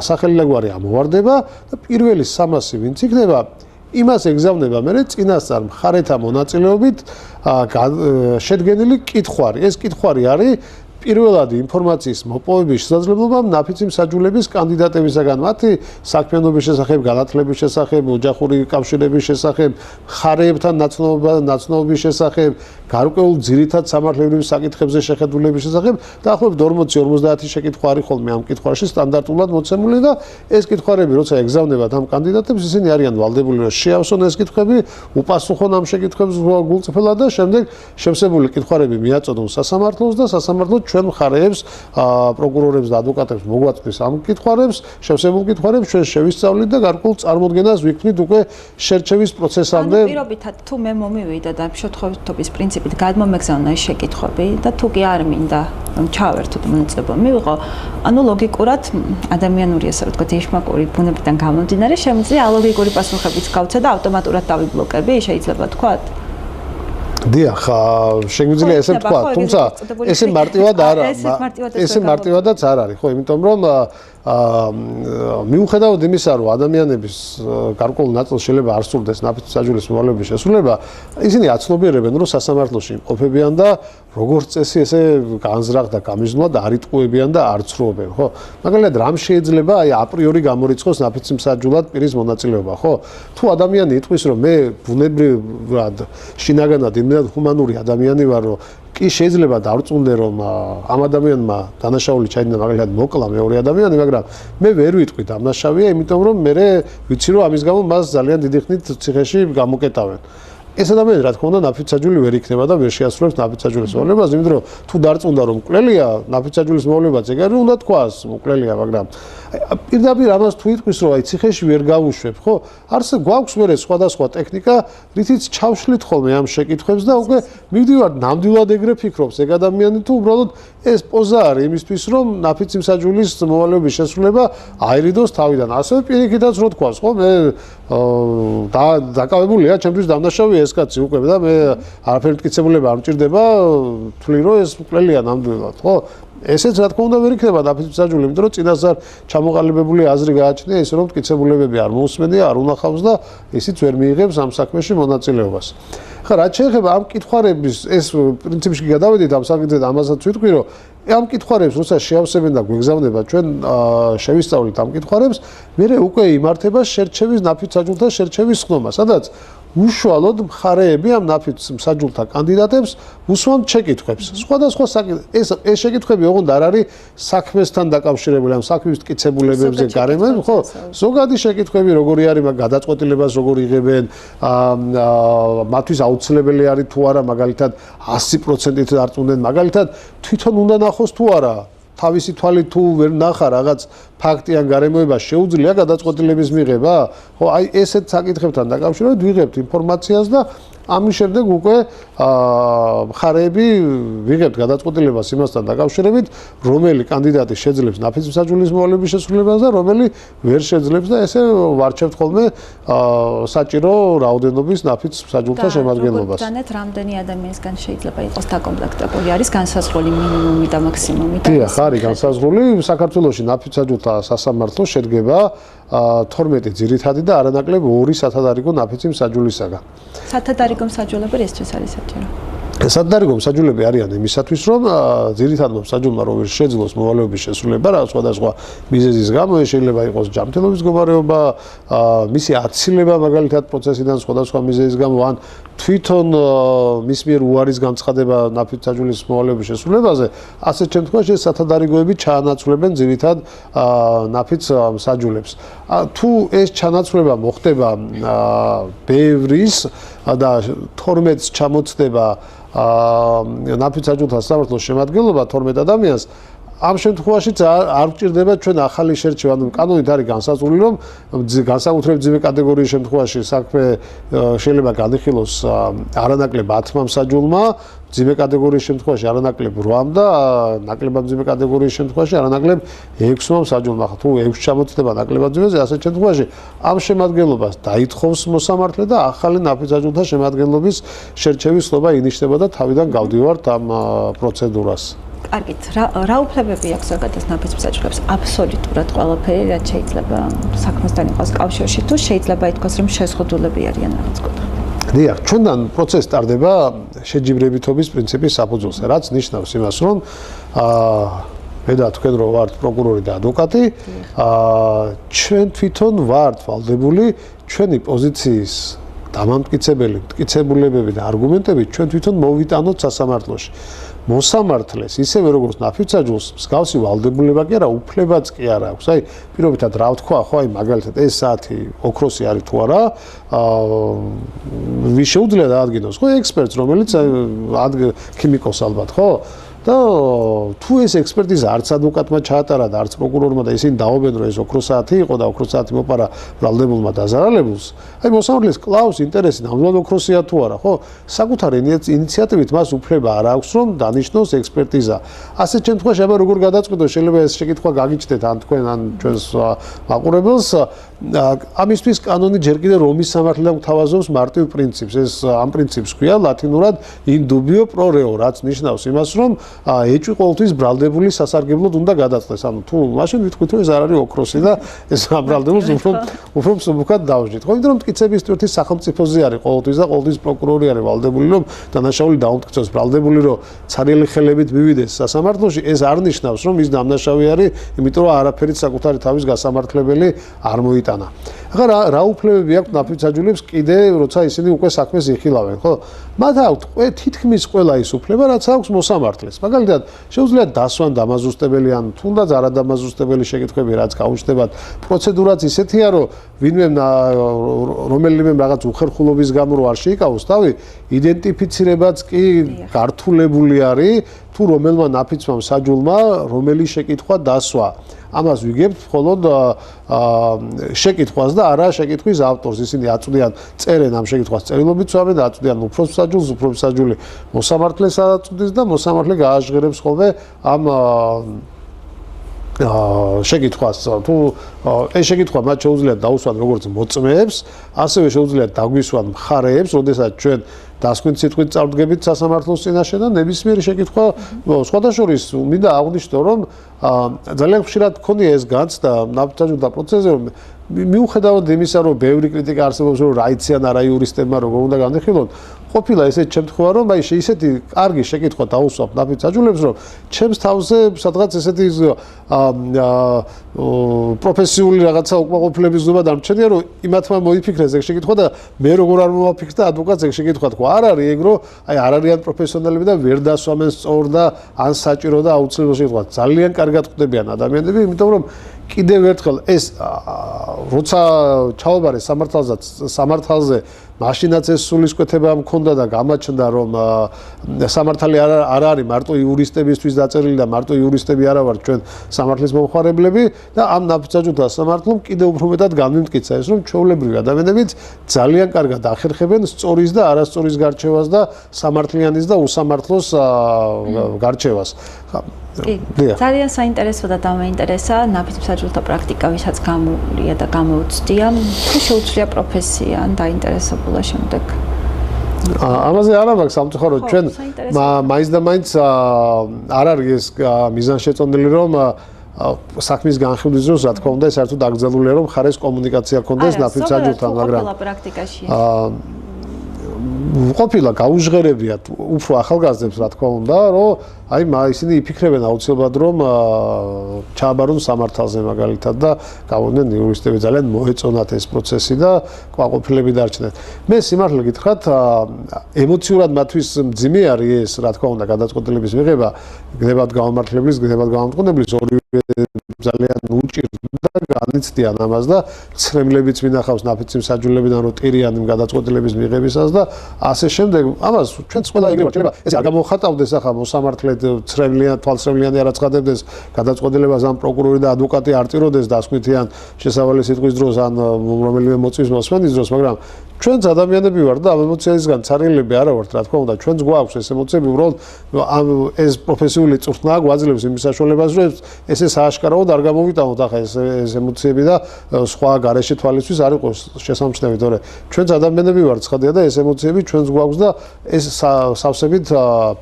სახელილაგვარი ამოვარდება და პირველი 300 ვინც იქნება იმას ეგზავნება მე წინასწარ მხარეთა მონაწილეობით შედგენილი კითხვარი. ეს კითხვარი არის პირველადი ინფორმაციის მოპოვების შესაძლებლობა ნაფიცი მსაჯულების კანდიდატებისაგან, მათი საქმიანობის შესახებ, განათლების შესახებ, ოჯახური კავშირების შესახებ, მხარეებთან ნაცნობობის შესახებ, გარკვეულ ძირითად სამართლებრივ საკითხებზე შეხედულების შესახებ, დაახლოებით 40-50 შეკითხვა არის ხოლმე ამ კითხვაში სტანდარტულად მოცემული და ეს კითხვები, როცა ეგზავნებათ ამ კანდიდატებს, ისინი არიან ვალდებული, რომ შეავსონ ეს კითხვები, უპასუხონ ამ შეკითხვებს გულწრფელად და შემდეგ შევსებული კითხვები მიაწოდონ სასამართლოს და სასამართლო ჩვენ მხარეებს, პროკურორებს და ადვოკატებს მოგვაწვდის ამ კითხვებს, შევსებულ კითხვებს ჩვენ შევისწავლით და გარკვეულ წარმოდგენას ვიქმნით უკვე შერჩევის პროცესამდე. ანუ პირობითად თუ მე მომივიდა და შეთხოვნების პრინციპით გადმომეგზავნა ეს შეკითხვები და თუ კი არ მინდა რომ ჩავერთოთ მონაწილეობა მივიღო, ანუ ლოგიკურად ადამიანური ასე ვთქვათ ეშმაკური ბუნებიდან გამომდინარე შემიძლია ალოგიკური პასუხებიც გავცე და ავტომატურად დავიბლოკები, შეიძლება თქვათ? დიახ, შეგვიძლია ესე ვთქვა, თუმცა ესე მარტივად არ ესე მარტივადაც არ არის, ხო, იმიტომ რომ მიუხედავად იმისა, რომ ადამიანების გარკვეულ ნაწილს შეიძლება არ სურდეს ნაფიცი მსაჯულის მოვალეობის შესრულება, ისინი აცნობიერებენ, რომ სასამართლოში იმყოფებიან და როგორც წესი ესე განზრახ და გამიზნულად არ იტყუებიან და არ ცრუობენ, ხო? მაგალითად, რამ შეიძლება აი აპრიორი გამორიცხოს ნაფიცი მსაჯულად პირის მონაწილეობა, ხო? თუ ადამიანი იტყვის, რომ მე ბუნებრივად შინაგანად იმდენად ჰუმანური ადამიანი ვარ, რომ კი შეიძლება დავწუნდე რომ ამ ადამიანმა დანაშაული ჩაიდინა მაგალითად მოკლა მეორე ადამიანი, მაგრამ მე ვერ ვიტყვი დამნაშავეა, იმიტომ რომ მე ვიცი რომ ამის გამო მას ძალიან დიდი ხნით ციხეში გამოკეტავენ. ეს ადამიანი რა თქმა უნდა ნაფიცაჯული ვერ იქნება და ვერ შეასრულებს ნაფიცაჯულის მოვალეობას, იმიტომ რომ თუ დარწმუნდა რომ მკვლელია, ნაფიცაჯულის მოვალეობაც ეგ არის, უნდა თქვას მკვლელია, მაგრამ პირდაპირ ამას თუ იტყვის რომ აი ციხეში ვერ გავუშვებ, ხო? გვაქვს მერე სხვადასხვა ტექნიკა, რითიც ჩავშლით ხოლმე ამ შეკითხვებს და უკვე მივდივართ ნამდვილად ეგრე ფიქრობს ეგ ადამიანი თუ უბრალოდ ეს პოზა არის იმისთვის რომ ნაფიცი მსაჯულის მოვალეობის შესრულება აირიდოს თავიდან. ასევე პირიქითაც რო თქვას, ხო? მე დაკავებულია, ჩემთვის დამნაშავეა ეს კაცი უკვე და მე არაფერი მტკიცებულება არ მჭირდება, თვლი რომ ეს მკვლელია ნამდვილად, ხო? ესეც რა თქმა უნდა ვერ იქნება ნაფიცი მსაჯული, იმიტომ რომ წინასწარ ჩამოყალიბებული აზრი გააჩნია ის რომ მტკიცებულებები არ მოусმენია, არ უნახავს და ისიც ვერ მიიღებს ამ საქმეში მონაწილეობას. ხა რაც შეეხება ამ კითხვების ეს პრინციპში გადავედით ამ საკითხზე ამასაც ვიტყვი რომ ამ კითხვებს როცა შეავსებენ და გვეგზავნება ჩვენ შევისწავლით ამ კითხვებს, მერე უკვე იმართება შერჩევის ნაფიც მსაჯულთა შერჩევის ხდომა, სადაც უშუალოდ მხარეები ამ ნაფიც მსაჯულთა კანდიდატებს უსვამთ შეკითხვებს. სხვადასხვა ეს შეკითხვები ოღონდ არ არის საქმესთან დაკავშირებული, ამ საქმის მტკიცებულებებზე გარემოება, ხო? ზოგადი შეკითხვები როგორი არის, მაგ გადაწყვეტილებას როგორ იღებენ, მათთვის აუცილებელი არის თუ არა, მაგალითად 100%-ით დარწმუნდნენ, მაგალითად თვითონ უნდა ნახოს თუ არა. თავისი თვალით თუ ვერ ნახა რაღაც ფაქტი ან გარემოება შეუძლია გადაწყვეტილების მიღება? ხო, აი ესეთ საკითხებთან დაკავშირებით ვიღებთ ინფორმაციას და ამის შემდეგ უკვე მხარეები ვიღებთ გადაწყვეტილებას იმასთან დაკავშირებით, რომელი კანდიდატი შეძლებს ნაფიც მსაჯულის მოვალეობის შესრულებას და რომელი ვერ შეძლებს და ესე ვარჩევთ ხოლმე საჭირო რაოდენობის ნაფიც მსაჯულთა შემადგენლობას. და რამდენი ადამიანისგან შეიძლება იყოს დაკომპლექტებული? არის განსაზღვრული მინიმუმი და მაქსიმუმი? დიახ, არის განსაზღვრული. საქართველოში ნაფიც მსაჯულთა სასამართლო შედგება 12 ძირითადი და არანაკლებ 2 სათადარიგო ნაფიცი მსაჯულისაგან. სათადარიგო მსაჯულები რისთვის არის საჭირო? სათადარიგო მსაჯულები არიან იმისათვის, რომ ძირითადმა მსაჯულმა რომ შეძლოს მოვალეობის შესრულება, რა სხვადასხვა მიზეზის გამო, შეიძლება იყოს ჯანმრთელობის მდგომარეობა, მისი აცილება მაგალითად პროცესიდან სხვადასხვა მიზეზის გამო, ან თვითონ მის მიერ უარის განცხადება ნაფიც მსაჯულის მოვალეობის შესრულებაზე, ასეთ შემთხვევაში სათადარიგოები ჩაანაცვლებენ ძირითად ნაფიც მსაჯულებს. თუ ეს ჩანაცვლება მოხდება ბევრის და 12-ს ჩამოცდება ნაფიც მსაჯულთა სასამართლოს შემადგენლობა 12 ადამიანს, ამ შემთხვევაშიც არ გვჭირდება ჩვენ ახალი შერჩევა, ანუ კანონით არის განსაზღვრული, რომ განსაკუთრებით ძიმე კატეგორიის შემთხვევაში საქმე შეიძლება განიხილოს არანაკლებ 10 მსაჯულმა, ძიმე კატეგორიის შემთხვევაში არანაკლებ 8 და ნაკლებად ძიმე კატეგორიის შემთხვევაში არანაკლებ 6 მსაჯულმა. თუ 6 ჩამოწდება ნაკლებად ძიმეზე, ასეთ შემთხვევაში ამ შემადგენლობას დაითხოვს მოსამართლე და ახალი ნაფიცაჯულთა შემადგენლობის შერჩევის ცნობა ინიშნება და თავიდან გავდივართ ამ პროცედურას. კარგით, რა უფლებები აქვს ზოგადად ნაფიც მსაჯულებს? აბსოლუტურად ყველაფერი, რაც შეიძლება საქმესთან იყოს კავშირში, თუ შეიძლება ითქვას, რომ შეზღუდულები არიან რაღაც კუთხით. დიახ, ჩვენთან პროცესი ტარდება შეჯიბრებითობის პრინციპის საფუძველზე, რაც ნიშნავს იმას, რომ მე და თქვენ რო ვართ პროკურორი და ადვოკატი, ჩვენ თვითონ ვართ ვალდებული ჩვენი პოზიციის დამამტკიცებელი მტკიცებულებები და არგუმენტები ჩვენ თვითონ მოვიტანოთ სასამართლოში. მოსამართლეს ისევე როგორც ნაფიცაჯულს მსგავსი ვალდებულება კი არა, უფლებაც კი არ აქვს. აი, პირობითად რა ვთქვა, ხო, აი მაგალითად ეს საათი ოქროსი არის თუ არა, ვის შეუძლია დაადგინოს, ხო, ექსპერტს, რომელიც ქიმიკოს ალბათ, ხო? და თუ ეს ექსპერტიზა არც ადვოკატმა ჩაატარა და არც პროკურორმა და ისინი დაობენ რომ ეს ოქროს საათი იყო და ოქროს საათი მოპარა ბრალდებულმა დაზარალებულს, აი მოსამართლეს კლავს ინტერესი ნამდვილად ოქროსია თუ არა, ხო? საკუთარი ინიციატივით მას უფლება არ აქვს რომ დანიშნოს ექსპერტიზა. ასეთ შემთხვევაში აბა როგორ გადაწყვიტოს, შეიძლება ეს შეკითხვა გაგიჩნდეთ ან თქვენ ან ჩვენს მაყურებელს, ამისთვის კანონი ჯერ კიდევ რომის სამართლიდან გვთავაზობს მარტივ პრინციპს. ეს ამ პრინციპს ქვია ლათინურად in dubio pro reo, რაც ნიშნავს იმას, რომ ეჭვი ყოველთვის ბრალდებული სასარგებლოდ უნდა გადაწყდეს. ანუ თუ მაშინ ვიტყვით რომ ეს არ არის ოქროსი და ეს ბრალდებულს უფრო მსუბუქად დავждით. ხო, იმიტომ რომ მტკიცების ტვირთის სახელმწიფოზე არის ყოველთვის და ყოველთვის პროკურორი არის ვალდებული რომ დანაშაული დაუმტკიცოს, ბრალდებული რომ ცარიელი ხელებით მივიდეს სასამართლოში, ეს არ ნიშნავს რომ ის დამნაშავე არის, იმიტომ რომ არაფერით საკუთარი თავის გასამართლებელი არ მოიტანა. ახლა რა უფლებები აქვს ნაფიცაჯულებს კიდე, როცა ისინი უკვე საქმეს იხილავენ, ხო? მათ აქვთ თითქმის ყველა ის უფლება, რაც აქვს მოსამართლეს. მაგალითად, შეუძლიათ დასვან დამაზუსტებელი ან თუნდაც არადამაზუსტებელი შეკითხვები, რაც გაუჩნდებათ. პროცედურაც ისეთია, რომ ვინმე რომელიმე რაღაც უხერხულობის გამო არ შეიკავოს თავი, იდენტიფიცირებაც კი გართულებული არის, თუ რომელმა ნაფიცმა მსაჯულმა რომელი შეკითხვა დასვა. ამას ვიგებთ მხოლოდ შეკითხვას და არა შეკითხვის ავტორს. ისინი აწვდიან, წერენ ამ შეკითხვას წერილობით სწორედ და აწვდიან უფროს მსაჯულს, უფროს მსაჯული მოსამართლეს აწვდის და მოსამართლე გააჟღერებს ხოლმე ამ შეკითხვას. თუ ეს შეკითხვა მათ შეუძლიათ დაუსვან როგორც მოწმეებს, ასევე შეუძლიათ დაგვისვან მხარეებს, როდესაც ჩვენ დასკვნის სიტყვით წავდგებით სასამართლოს წინაშე და ნებისმიერი შეკითხვა სხვადასხვის მინდა აღვნიშნო, რომ ძალიან ხშირად გქონია ეს განცდა ნაფიცაჯულთა პროცესზე, რომ მიუხედავად იმისა, რომ ბევრი კრიტიკა არსებობს, რომ რა იციან არა იურისტებმა როგორ უნდა განეხილონ, ყოფილა ესეთი შემთხვევა, რომ აი ისეთი კარგი შეკითხვა დაუსვამთ ნაფიცაჯულებს, რომ ჩემს თავზე სადღაც ესეთი პროფესიული რაღაცა უკმაყოფილების ზომა დამრჩენია, რომ იმათმა მოიფიქრეს ეგ შეკითხვა და მე როგორ არ მომაფიქრდა ადვოკატს ეგ შეკითხვა თქვა. არ არის ეგ, რომ აი არ არიან პროფესიონალები და ვერ დასვამენ სწორ და ან საჭირო და აუცილებლო შეკითხვა. ძალიან კარგად ხვდებიან ადამიანები, იმიტომ რომ კიდევ ერთხელ ეს როცა ჩაობარე სამართალზე მაშინაც ეს სულისკვეთება მქონდა და გამაჩნდა რომ სამართალი არ არის მარტო იურისტებისთვის დაწერილი და მარტო იურისტები არა ვართ ჩვენ სამართლის მომხმარებლები და ამ ნაფიცაჯულთა სამართლომ კიდევ უფრო მეტად განმიმტკიცა ეს რომ ჩვეულებრივი ადამიანებიც ძალიან კარგად ახერხებენ სწორის და არასწორის გარჩევას და სამართლიანის და უსამართლოს გარჩევას. კი, ძალიან საინტერესო და დამაინტერესა ნაფიც მსაჯულთა პრაქტიკა, ვისაც გამოვლია და გამოუცდია, თუ შეუძლია პროფესია ან დაინტერესებულა შემდეგ. ამაზე არ მაქვს სამწუხაროდ ჩვენ მაინც და მაინც არ არის ეს მიზანშეწონილი რომ საქმის განხილვის დროს რა თქმა უნდა საერთოდ აკრძალულია რომ ხარეს კომუნიკაცია ქონდეს ნაფიც მსაჯულთან, მაგრამ პრაქტიკაში ყოფილა გაუჟღერებიათ უფრო ახალგაზრდებს რა თქმა უნდა, რომ აი ისინი იფიქრებენ აუცილებლად რომ ჩააბარონ სამართალზე მაგალითად და გავონდნენ იურისტები ძალიან მოეწონათ ეს პროცესი და ყვაყოფილები დარჩნენ. მე სიმართლე გითხრათ, ემოციურად მათთვის მძიმე არის ეს რა თქმა უნდა გადაწყვეტილების მიღება, გნებად გამომართლებლის, გნებად გამომტყუნებლის ორივე ძალიან უჭირდა და განიცდიან ამას და ცრემლებიც მინახავს ნაფიცი მსაჯულებიდან რომ ტირიანიმ გადაწყვეტილების მიღებისას და ასე შემდეგ. ამას ჩვენც ყველა იგივე შეიძლება ესე არ გამოხატავდეს ახლა მოსამართლედ თვალსწრებლიანი არ აცხადებდეს გადაწყვეტილებას ან პროკურორი და ადვოკატი არ ტიროდეს დასკვნითიან შესავალი სიტყვის დროს ან რომელიმე მოწვის მოსმენის დროს, მაგრამ ჩვენც ადამიანები ვართ და ამ ემოციისგან ცარიელები არა ვართ, რა თქმა უნდა, ჩვენც გვაქვს ეს ემოციები, უბრალოდ ეს პროფესიული წვრთნა გვაძლევს იმის საშუალებას, რომ ესე სააშკარაოდ არ გამოვიტანოთ ახლა ეს ემოციები და სხვა გარეშე თვალისთვის არ იყოს შესამჩნევი, თორე ჩვენც ადამიანები ვართ, ცხადია და ეს ემოციები ჩვენც გვაქვს და ეს სავსებით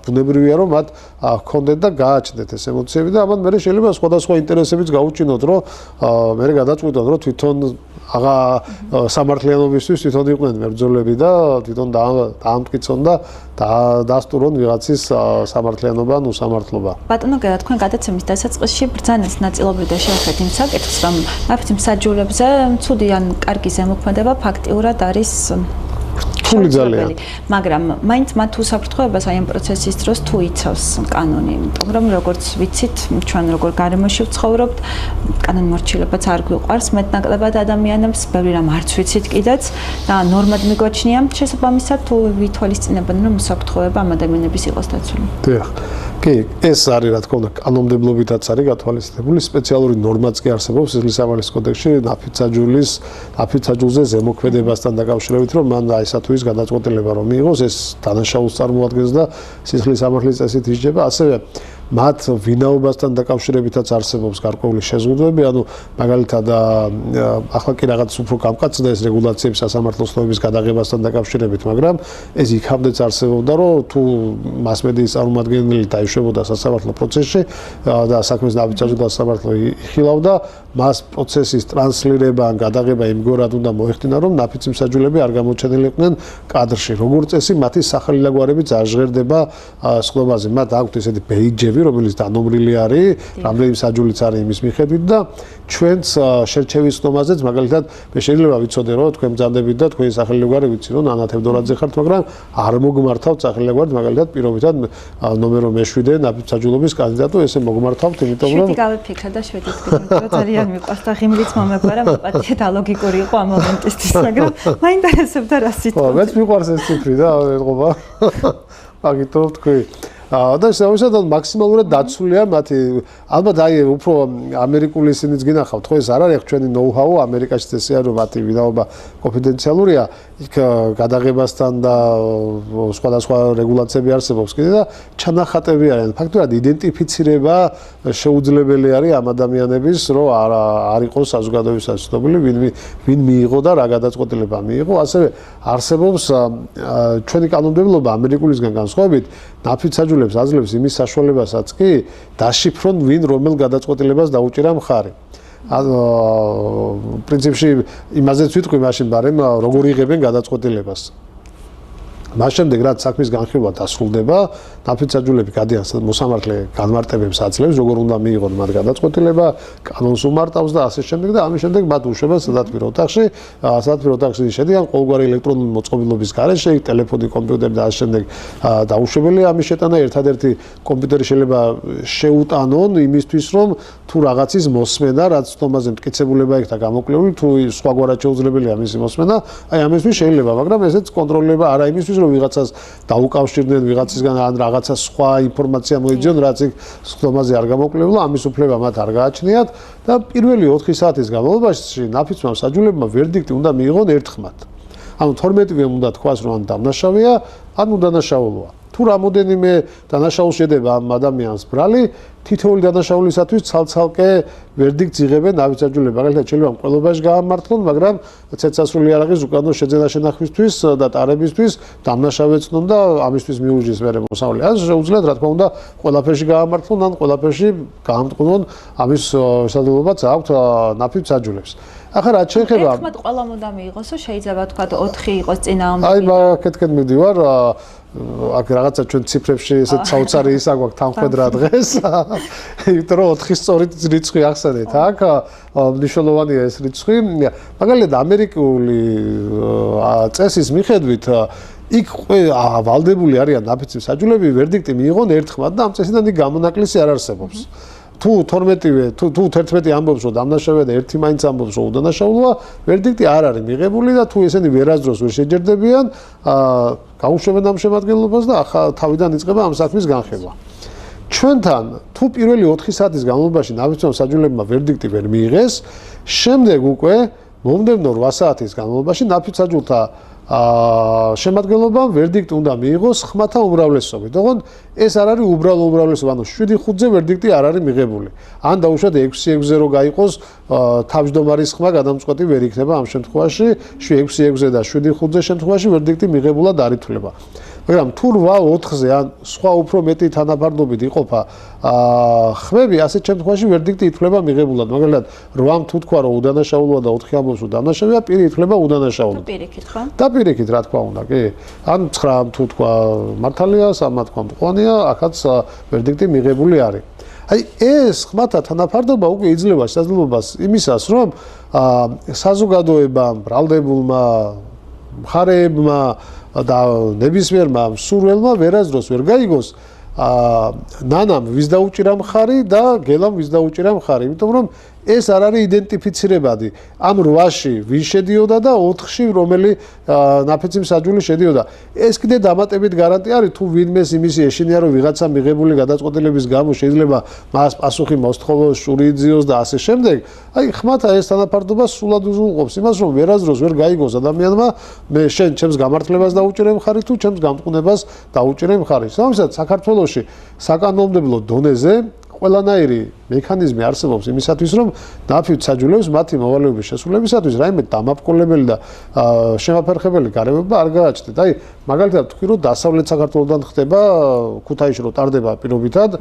ბუნებრივია, რომ მათ ჰქონდეთ და გააჩნდეთ ეს ემოციები და ამან მე შეიძლება სხვადასხვა ინტერესებიც გაუჩინოთ, რომ მე გადაწყვიტონ, რომ თვითონ აღა სამართლიანობისთვის თვითონ იყვნენ მებრძოლები და თვითონ დაამტკიცონ და დასტურონ ვიღაცის სამართლიანობა ან უსამართლობა. ბატონო, გედა თქვენ გადაცემის დასაწყისში ბრძანეს ნაწილობრივ შევხედეთ იმ საკითხს, რომ ნაფიცი მსაჯულებზე ცუდი ან კარგი ზემოქმედება ფაქტიურად არის რთული ძალიან. მაგრამ მაინც მათ უსაფრთხოებას აი ამ პროცესის დროს თუ იცავს კანონი, იმიტომ რომ როგორც ვიცით, ჩვენ როგორ გარემოში ვცხოვრობთ, კანონმორჩილებაც არ გვიყვარს მეტნაკლებად ადამიანებს, ბევრი რამ არც ვიცით კიდეც და ნორმად მიგვაჩნია, შესაბამისად თუ ვითვალისწინებენ რომ უსაფრთხოება ამ ადამიანების იყოს დაცული. დიახ. კი, ეს არის რა თქმა უნდა კანონმდებლობითაც არის გათვალისწინებული, სპეციალური ნორმაც კი არსებობს სისხლის კოდექსში ნაფიცაჯულზე ზემოქმედებასთან დაკავშირებით, რომ მან აი სათუის გადაწყვეტილება რომ მიიღოს, ეს დანაშაულს წარმოადგენს და სისხლის სამართლის წესით ისჯება, ასევე მათ ვინაობასთან დაკავშირებითაც არსებობს გარკვეული შეზღუდვები, ანუ მაგალითად ახლა კი რაღაც უფრო გამკაცდა ეს რეგულაციები სასამართლო სლოების გადაღებასთან დაკავშირებით, მაგრამ ეს იქამდეც არსებობდა, რომ თუ მასმედიის წარმომადგენელი დაიშვებოდა სასამართლო პროცესში და საქმის ნაბიჯად სასამართლო იხილავდა, მას პროცესის ტრანსლირება ან გადაღება იმგვარად უნდა მოეხდინა, რომ ნაფიცი მსაჯულები არ გამოჩენილიყვნენ კადრში. როგორც წესი, მათი სახელი და გვარებიც არ ჟღერდება სხდომაზე. მათ აქვთ ესეთი ბეიჯები, რომელიც დანომრილი არის, რამდენი მსაჯულიც არის იმის მიხედვით და ჩვენც შერჩევის სხდომაზეც მაგალითად მე შეიძლება ვიცოდე, რომ თქვენ ბრძანდებით და თქვენი სახელი და გვარი ვიცი, რომ ნანა თევდორაძე ხართ, მაგრამ არ მოგმართავთ სახელი და გვარი, მაგალითად პირობითად ნომერო მე-7 ნაფიცი მსაჯულობის კანდიდატო, ესე მოგმართავთ, იმიტომ რომ 7 გავიფიქრე და 7-ით გითხრა, ძალიან მიყვარს და ღიმილიც მომეგვარა, მოპატიეთ ალოგიკური იყო ამ მომენტისთვის, მაგრამ მაინტერესებდა რა სიტყვა. ხო, მეც მიყვარს ეს ციფრი და ეთყობა. მაგითო თქვი და შესაძლოა მაქსიმალურად დაცულია მათი ალბათ აი უფრო ამერიკული ისინიც გინახავთ ხო ეს არ არის ჩვენი ნოუ-ჰაუ ამერიკაში წესია რომ მათი ვინაობა კონფიდენციალურია იქ გადაღებასთან და სხვადასხვა რეგულაციები არსებობს კიდე და ჩანახატები არიან ფაქტობრივად იდენტიფიცირება შეუძლებელი არის ამ ადამიანების რომ არ იყოს საზოგადოებისას ცნობილი ვინ მიიღო და რა გადაწყვეტილება მიიღო ასევე არსებობს ჩვენი კანონმდებლობა ამერიკულისგან განსხვავებით ნაფიცაჯულებს აძლევს იმის საშუალებასაც კი დაშიფრონ ვინ რომელ გადაწყვეტილებას დაუჭირა მხარი. პრინციპში იმაზეც ვიტყვი მაშინ ბარემ როგორ იღებენ გადაწყვეტილებას. მას შემდეგ რაც საქმის განხილვა დასრულდება, ნაფიცაჯულები გადიან მოსამართლე განმარტებებს აძლევს, როგორ უნდა მიიღონ მათ გადაწყვეტილება, კანონს უმარტავს და ასე შემდეგ და ამის შემდეგ მათ უშვებენ სადათბირო ოთახში, სადათბირო ოთახში შედიან ყოველგვარი ელექტრონული მოწყობილობის გარეშე, ტელეფონი, კომპიუტერი და ასე შემდეგ დაუშვებელია ამის შეტანა, ერთადერთი კომპიუტერი შეიძლება შეუტანონ იმისთვის, რომ თუ რაღაცის მოსმენა, რაც თომაზე მტკიცებულება იქ და გამოკლებული, თუ სხვაგვარად შეუძლებელია მისი მოსმენა, აი ამისთვის შეიძლება, მაგრამ ესეც კონტროლება არა იმისთვის, რომ ვიღაცას დაუკავშირდნენ ვიღაცისგან ან რაღაცა სხვა ინფორმაცია მოიძიონ, რაც იქ სხდომაზე არ გამოკლებულა, ამის უფლება მათ არ გააჩნიათ და პირველი 4 საათის განმავლობაში ნაფიცმა მსაჯულებმა ვერდიქტი უნდა მიიღონ ერთხმად. ანუ 12-ვე უნდა თქვას, რომ ან დამნაშავეა, ან უდანაშაულოა. თუ რამოდენიმე დანაშაულს შედება ამ ადამიანს ბრალი, თითოეული დანაშაულისათვის ცალ-ცალკე ვერდიქტს იღებენ ნაფიცაჯულები. მაგალითად შეიძლება მკვლელობაში გაამართლონ, მაგრამ ცეცხლსასრული იარაღის უკანონო შეძენა შენახვისთვის და ტარებისთვის დამნაშავე ცნონ და ამისთვის მიუჯის მერე მოსავლე. ასე შეუძლიათ, რა თქმა უნდა, ყველაფერში გაამართლონ, ან ყველაფერში გაამტყუნონ ამის შესაძლებლობაც აქვთ ნაფიცაჯულებს. ახლა რაც შეეხება ერთხმად ყველამ უნდა მიიღოსო, შეიძლება თქვა 4 იყოს წინააღმდეგი. აი მაგეთკენ მივდივარ, აქ რაღაცა ჩვენ ციფრებში ესეც საოცარი ისა გვაქვს თანხმედრა დღეს. იმიტომ რომ 4 სწორი რიცხვი ახსენეთ აქ, მნიშვნელოვანია ეს რიცხვი. მაგალითად ამერიკული წესის მიხედვით იქ ვალდებული არიან ნაფიცი მსაჯულები ვერდიქტი მიიღონ ერთხმად და ამ წესიდან იქ გამონაკლისი არ არსებობს. თუ 12-ვე თუ 11 ამბობს რომ დამნაშავეა და ერთი მაინც ამბობს რომ უდანაშაულოა, ვერდიქტი არ არის მიღებული და თუ ესენი ვერასდროს ვერ შეჯერდებიან, გაუშვებენ ამ შემადგენლობას და თავიდან იწყება ამ საქმის განხილვა. ჩვენთან თუ პირველი 4 საათის განმავლობაში ნაბიჯო საჯულეებმა ვერდიქტი ვერ მიიღეს, შემდეგ უკვე მომდევნო 8 საათის განმავლობაში ნაფიცაჯულთა შემადგენლობამ ვერდიქტი უნდა მიიღოს ხმათა უმრავლესობით. ოღონდ ეს არ არის უბრალო უმრავლესობა, ანუ 7-5-ზე ვერდიქტი არ არის მიღებული. ან დაუშვათ 6-6-ზე რო გაიყოს თავმჯდომარის ხმა გადამწყვეტი ვერ იქნება ამ შემთხვევაში, 6-6-ზე და 7-5-ზე შემთხვევაში ვერდიქტი მიღებულად არ ითვლება. მაგრამ თუ 8-4-ზე ან სხვა უფრო მეტი თანაფარდობით იყოფა ხმები, ასეთ შემთხვევაში ვერდიქტი ითვლება მიღებულად. მაგალითად 8-м თუ თქვა რომ უდანაშაულოა და 4 ამბობს რომ დანაშაულია, პირი ითვლება უდანაშაულოდ. პირიქით ხო? და პირიქით რა თქმა უნდა, კი. ან 9-м თუ თქვა მართალია, 3-მა თქვა მწვანეა, ახაც ვერდიქტი მიღებული არის. აი ეს ხმათა თანაფარდობა უკვე იძლევა შესაძლებლობას იმისას, რომ საზოგადოებამ, ბრალდებულმა მხარეებმა და ნებისმიერმა სურველმა ვერასდროს ვერ გაიგოს ნანამ ვის დაუჭირა მხარი და გელამ ვის დაუჭირა მხარი, იმიტომ რომ ეს არ არის იდენტიფიცირებადი. ამ 8-ში ვის შედიოდა და 4-ში რომელი ნაფიცი მსაჯული შედიოდა. ეს კიდე დამატებით გარანტია არის თუ ვინმეს იმისი ეშინია რომ ვიღაცა მიღებული გადაწყვეტილების გამო შეიძლება მას პასუხი მოსთხოვოს, შური იძიოს და ასე შემდეგ. აი ხმათა ეს თანაფარდობა სულად უზრუნველყოფს იმას რომ ვერასდროს ვერ გაიგოს ადამიანმა მე შენ ჩემს გამართლებას დაუჭირე მხარი თუ ჩემს გამტყუნებას დაუჭირე მხარი. სამისად საქართველოში საკანონმდებლო დონეზე ყველანაირი მექანიზმი არსებობს იმისათვის, რომ ნაფიცაჯულებს მათი მოვალეობის შესრულებისათვის რაიმე დამაბკოლებელი და შემაფერხებელი გარემოება არ გააჩნდეთ. აი, მაგალითად თქვი, რომ დასავლეთ საქართველოსთან ხდება ქუთაისში რო ტარდება პირობითად,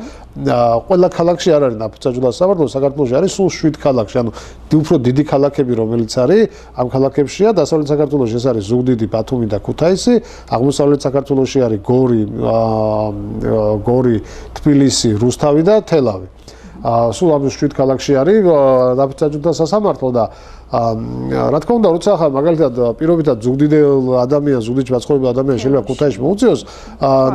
ყველა ქალაქში არ არის ნაფიცაჯულას საბრძოლო, საქართველოში არის სულ 7 ქალაქში, ანუ უფრო დიდი ქალაქები რომელიც არის, ამ ქალაქებშია დასავლეთ საქართველოში ეს არის ზუგდიდი, ბათუმი და ქუთაისი, აღმოსავლეთ საქართველოში არის გორი, თბილისი, რუსთავი და თელავი. სულ ამ 7 ქალაქში არის ნაფიცაჯულთა სასამართლო და რა თქმა უნდა, როცა ახლა მაგალითად პირობითად ზუგდიდელ ადამიანს, ზუგდიდში მაცხოვრებელ ადამიანს შეიძლება ქუთაისში მოუწიოს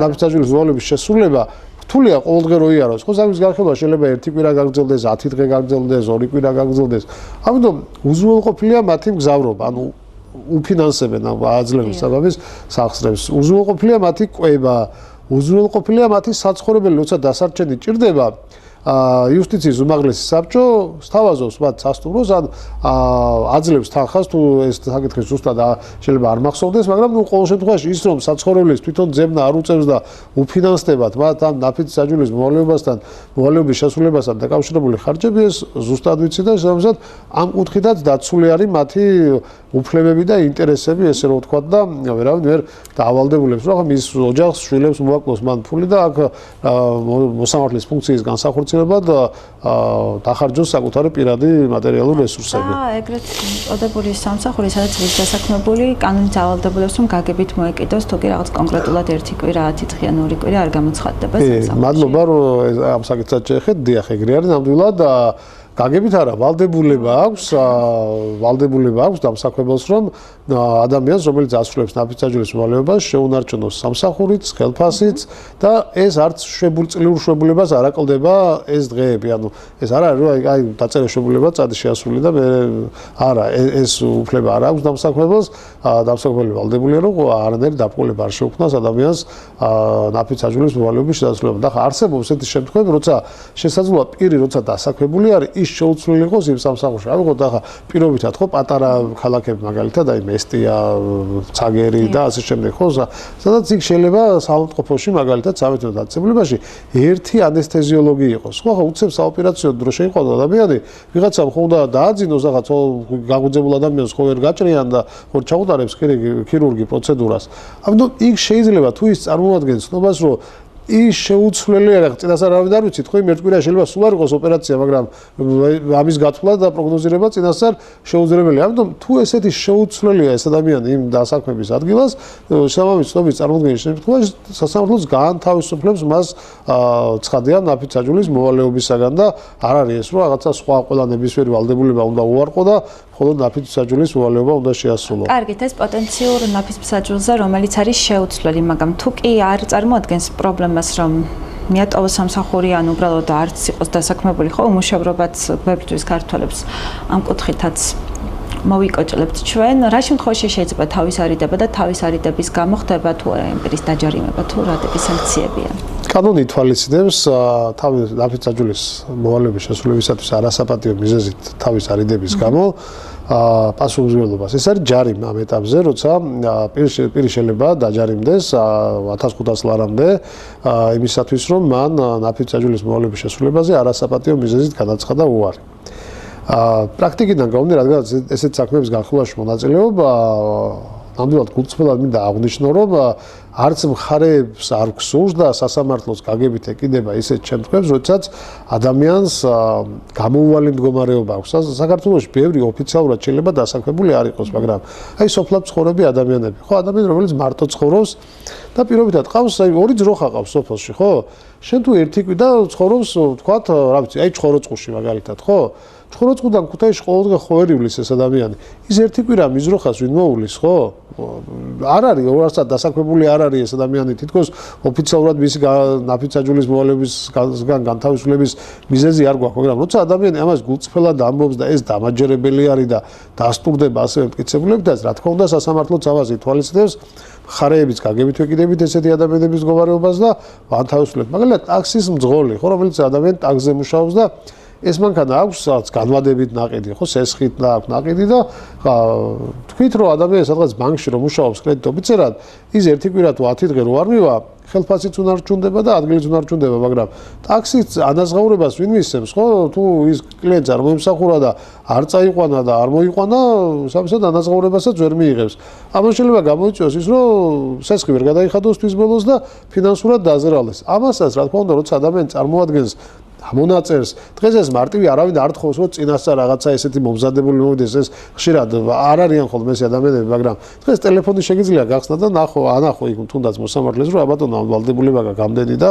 ნაფიცაჯულის მოვალეობის შესრულება, რთულია ყოველდღე რო იაროს. ხო, სამის განხილვა შეიძლება 1 კვირა გაგრძელდეს, 10 დღე გაგრძელდეს, 2 კვირა გაგრძელდეს. ამიტომ უზრუნველყოფილია მათი მგზავრობა, ანუ უფინანსებენ აძლევენ საბაბის სახსრებს. უზრუნველყოფილია მათი კვება, უზრუნველყოფილია მათი საცხოვრებელი, როცა დასარჩენი ჭირდება. იუსტიციის უმაღლესი საბჭო სთავაზობს მათ სასტუმროს ან აძლევს თანხას თუ ეს საკითხი ზუსტად შეიძლება არ მახსოვდეს, მაგრამ ნუ ყოველ შემთხვევაში ის რომ საცხოვრებლის თვითონ ძებნა არ უწევს და უფინანსდებათ მათ ამ ნაფიცაჯულის მოვალეობის შესრულებასთან დაკავშირებული ხარჯები, ეს ზუსტად ვიცი და შესაბამისად ამ კუთხითაც დაცული არის მათი უფლებები და ინტერესები, ესე რომ ვთქვათ და ვერავინ ვერ დაავალდებულებს, რომ მის ოჯახს, შვილებს მოაკლოს მან ფული და აქ მოსამართლის ფუნქციის განსახორციელებად დახარჯოს საკუთარი პირადი მატერიალური რესურსები. ეგრეთ წოდებული სამსახური, სადაც ის დასაქმებული კანონით ავალდებულებს, რომ გაგებით მოეკიდოს თუ კი რაღაც კონკრეტულად 1 კვირა, 10 დღე ან 2 კვირა არ გამოცხადდება სამსახურში. მადლობა რომ ამ საკითხად შეეხეთ. დიახ, ეგრე არის ნამდვილად და გაგებით არა, ვალდებულება აქვს დამსაქმებელს, რომ ადამიანს, რომელიც ასრულებს ნაფიცაჯულის მოვალეობას, შეუნარჩუნოს სამსახურიც, ხელფასიც და ეს არც წლიურ შვებულებას არ აკლდება ეს დღეები. ანუ ეს არ არის, რომ აი დაწერე შვებულება წადი შეასრულე და მე არა, ეს უფლება არ აქვს დამსაქმებელს, დამსაქმებელი ვალდებულია, რომ არანაირი დაბყოლება არ შეუქმნას ადამიანს ნაფიცაჯულის მოვალეობის შესრულებამ. და ხა არსებობს ესეთი შემთხვევები, როცა შესაძლოა პირი როცა დასაქმებული არის, ის შეუცვლელი იყოს იმ სამსახურში. აი ხო, ახლა პირობითად ხო პატარა ქალაქები მაგალითად აი მესტია, ცაგერი და ასე შემდეგ ხო, სადაც იქ შეიძლება საავადმყოფოში მაგალითად სამედიცინო დაწესებულებაში ერთი ანესთეზიოლოგი იყოს. ხო, ახლა უცებ საოპერაციო დრო შეიყვანო ადამიანი, ვიღაცამ ხო უნდა დააძინოს რაღაც გაგვიძებულ ადამიანს ხო ვერ გაჭრიან და ხო ჩაუტარებს ქირურგი პროცედურას. ამიტომ იქ შეიძლება თუ ის წარმოადგენს ცნობას, რომ ის შეუცვლელი არა, წინასწარ არ ვიცით, ხო იმ 1 კვირაში შეიძლება სულ არ იყოს ოპერაცია, მაგრამ ამის გათვლა და პროგნოზირება წინასწარ შეუძლებელია. ამიტომ თუ ესეთი შეუცვლელია ეს ადამიანი იმ დასაქმების ადგილას, შესაბამის ცნობის წარმოქმნის შემთხვევაში სასამართლოც გაანთავისუფლებს მას ცხადია ნაფიცაჯულის მოვალეობისაგან და არ არის ეს, რომ რაღაცა სხვა ყველა ნებისმიერი ვალდებულება უნდა უარყო და მხოლოდ ნაფიცაჯულის მოვალეობა უნდა შეასრულო. კარგით, ეს პოტენციურ ნაფიცაჯულზე, რომელიც არის შეუცვლელი, მაგრამ თუ კი არ წარმოადგენს პრობლემას, რომ მიატოვა სამსახური ან უბრალოდ არც იყოს დასაქმებული ხო უმუშევრობაც გვებრძვის ქართველებს ამ კუთხითაც მოვიკოჭლებთ ჩვენ რა შემთხვევაში შეიძლება თავის არიდება და თავის არიდების გამო ხდება თუ არა იმპერიის დაჯარიმება თუ რა ტიპის სანქციებია კანონი ითვალისწინებს თავის ნაფიც-საჯულის მოვალეობის შესრულებისათვის არასაპატიო მიზეზით თავის არიდების გამო პასუხისმგებლობას. ეს არის ჯარიმა ამ ეტაპზე, როცა პირი შეიძლება დაჯარიმდეს 1500 ლარამდე იმისათვის, რომ მან ნაფიც-საჯულის მოვალეობის შესრულებაზე არასაპატიო მიზეზით განაცხადა უარი. პრაქტიკიდან გამომდინარე, რადგან ესეთ საქმეების განხილვაში მონაწილეობა ნამდვილად გულწრფელად მინდა აღვნიშნო, რომ არც მხარეებს არ გსურს და სასამართლოს გაგებით ეკიდება ისეთ შემთხვევებს, როდესაც ადამიანს გამოუვალი მდგომარეობა აქვს. საქართველოში ბევრი ოფიციალურად შეიძლება დასაქმებული არ იყოს, მაგრამ აი სოფლად ცხოვრები ადამიანები, ხო, ადამიანი რომელიც მარტო ცხოვრობს და პირობითად ყავს, აი ორი ძრო ხაყავს სოფელში, ხო? შენ თუ ერთი კვირა ცხოვრობს, ვთქვათ, რა ვიცი, აი ჩხოროწყუში მაგალითად, ხო? ჩხოროწყუდან ქუთაისში ყოველდღე ხო ერევლის ეს ადამიანი. ის ერთი კვირა მიზროხას ვინ მოუვლის, ხო? არ არის, ორასად დასაქმებული არ არის ეს ადამიანი, თითქოს ოფიციალურად მისი ნაფიც-საჯულის მოვალეობისგან განთავისუფლების მიზეზი არ გვაქვს, მაგრამ როცა ადამიანი ამას გულწრფელად ამბობს და ეს დამაჯერებელი არის და დასტურდება ასევე მტკიცებულებითაც, რა თქმა უნდა, სასამართლოც ამას ითვალისწინებს, მხარეებიც გაგებით ვეკიდებით ესეთი ადამიანების მდგომარეობას და განთავისუფლებთ. მაგალითად, ტაქსის მძღოლი, ხო, რომელიც ადამიანი ტაქსზე მუშაობს და ეს მანქანა აქვს განვადებით ნაყიდი, ხო, სესხით აქვს ნაყიდი და თქვით რომ ადამიანი სადღაც ბანკში რომ მუშაობს კრედიტობიცერად, ის ერთი კვირა თუ 10 დღე რო არ მივა, ხელფასიც უნდა რჩუნდება და ადგილიც უნდა რჩუნდება, მაგრამ ტაქსის ანაზღაურებას ვინ მისცემს, ხო, თუ ის კლიენტს არ მოიმსახურა და არ წაიყვანა და არ მოიყვანა, სამისად ანაზღაურებასაც ვერ მიიღებს. ამან შეიძლება გამოიწვიოს ის, რომ სესხი ვერ გადაიხადოს თვის ბოლოს და ფინანსურად დაზრალდეს. ამასაც რა თქმა უნდა, როცა ადამიანი წარმოადგენს მონაწერს დღეს ეს მარტივი არავინ არ თხოვს რომ წინასწარ რაღაცა ესეთი მომზადებული მოვიდეს ეს ხშირად არ არიან ხოლმე ეს ადამიანები მაგრამ დღეს ტელეფონი შეგიძლია გახსნა და ანახო იქ თუნდაც მოსამართლეს რომ აბატონო ამ ვალდებულება გამდენი და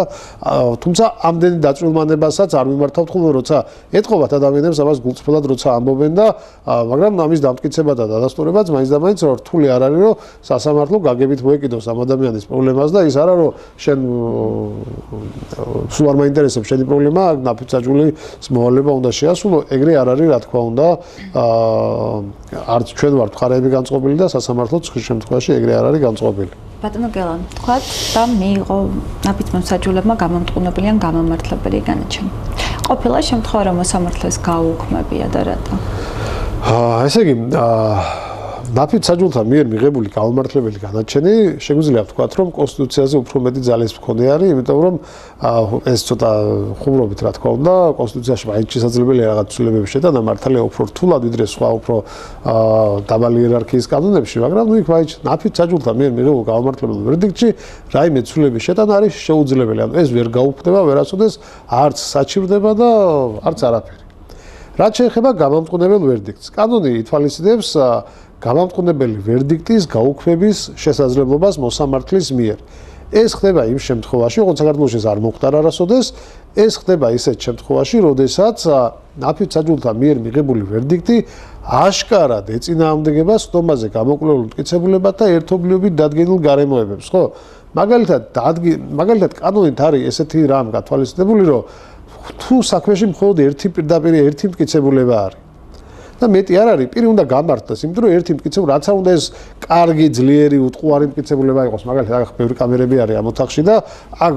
თუმცა ამდენი დაწვრილმანებასაც არ მიმართავთ ხოლმე როცა ეთყობათ ადამიანებს ამას გულწრფელად როცა ამბობენ და მაგრამ ამის დამტკიცება და დადასტურებაც მაინც და მაინც რთული არ არის რომ სასამართლო გაგებით მოეკიდოს ამ ადამიანის პრობლემას და ის არა რომ შენ სულ არ მაინტერესებს შენი პრობლემა ნაფიც-საჯულის მოვალეობა უნდა შეასრულო, ეგრე არ არის, რა თქმა უნდა, არც ჩვენ ვართ მხარეები განწყობილი და სასამართლოც ხშირ შემთხვევაში ეგრე არ არის განწყობილი. ბატონო გელან, თქვათ და მიიღო ნაფიც-მოსაჯულებმა გამამტყუნებელი ან გამამართლებელი განაჩენი. ყოფილა შემთხვევა, რომ მოსამართლეს გაუქმებია და რატო? ესე იგი, ნაფიც-საჯულთა მიერ მიღებული გამამართლებელი განაჩენი შეგვიძლია ვთქვათ, რომ კონსტიტუციაზე უფრო მეტი ძალის მქონე არის, იმიტომ რომ ეს ცოტა ხუმრობით რა თქმა უნდა, კონსტიტუციაში მაინც შესაძლებელია რაღაც ცვლილებების შეტანა, მართალია უფრო რთულად ვიდრე სხვა უფრო დაბალი იერარქიის კანონებში, მაგრამ ნუ იქ მაინც ნაფიც-საჯულთა მიერ მიღებულ გამამართლებელ ვერდიქტში რაიმე ცვლილების შეტანა არის შეუძლებელი. ანუ ეს ვერ გაუქმდება, ვერასოდეს არც საჩივრდება და არც არაფერი. რაც შეეხება გამამტყუნებელ ვერდიქტს, კანონი ითვალისწინებს გამამტყუნებელი ვერდიქტის გაუქმების შესაძლებლობას მოსამართლის მიერ. ეს ხდება იმ შემთხვევაში, როგორც საქართველოში არ მოხდარა არასოდეს, ეს ხდება ისეთ შემთხვევაში, როდესაც ნაფიც-საჯულთა მიერ მიღებული ვერდიქტი აშკარად ეწინააღმდეგება სხდომაზე გამოკვლეულ მტკიცებულებად და ერთობლიობით დადგენილ გარემოებებს, ხო? მაგალითად კანონით არის ესეთი რამ გათვალისწინებული, რომ თუ საქმეში მხოლოდ პირდაპირ ერთი მტკიცებულება არის. და მეტი არ არის, პირი უნდა გამართდეს, იმიტომ რომ ერთი მტკიცებულება, რაც არ უნდა ეს კარგი, ძლიერი, უტყუარი მტკიცებულება იყოს, მაგალითად, აქ ბევრი კამერები არის ამ ოთახში და აქ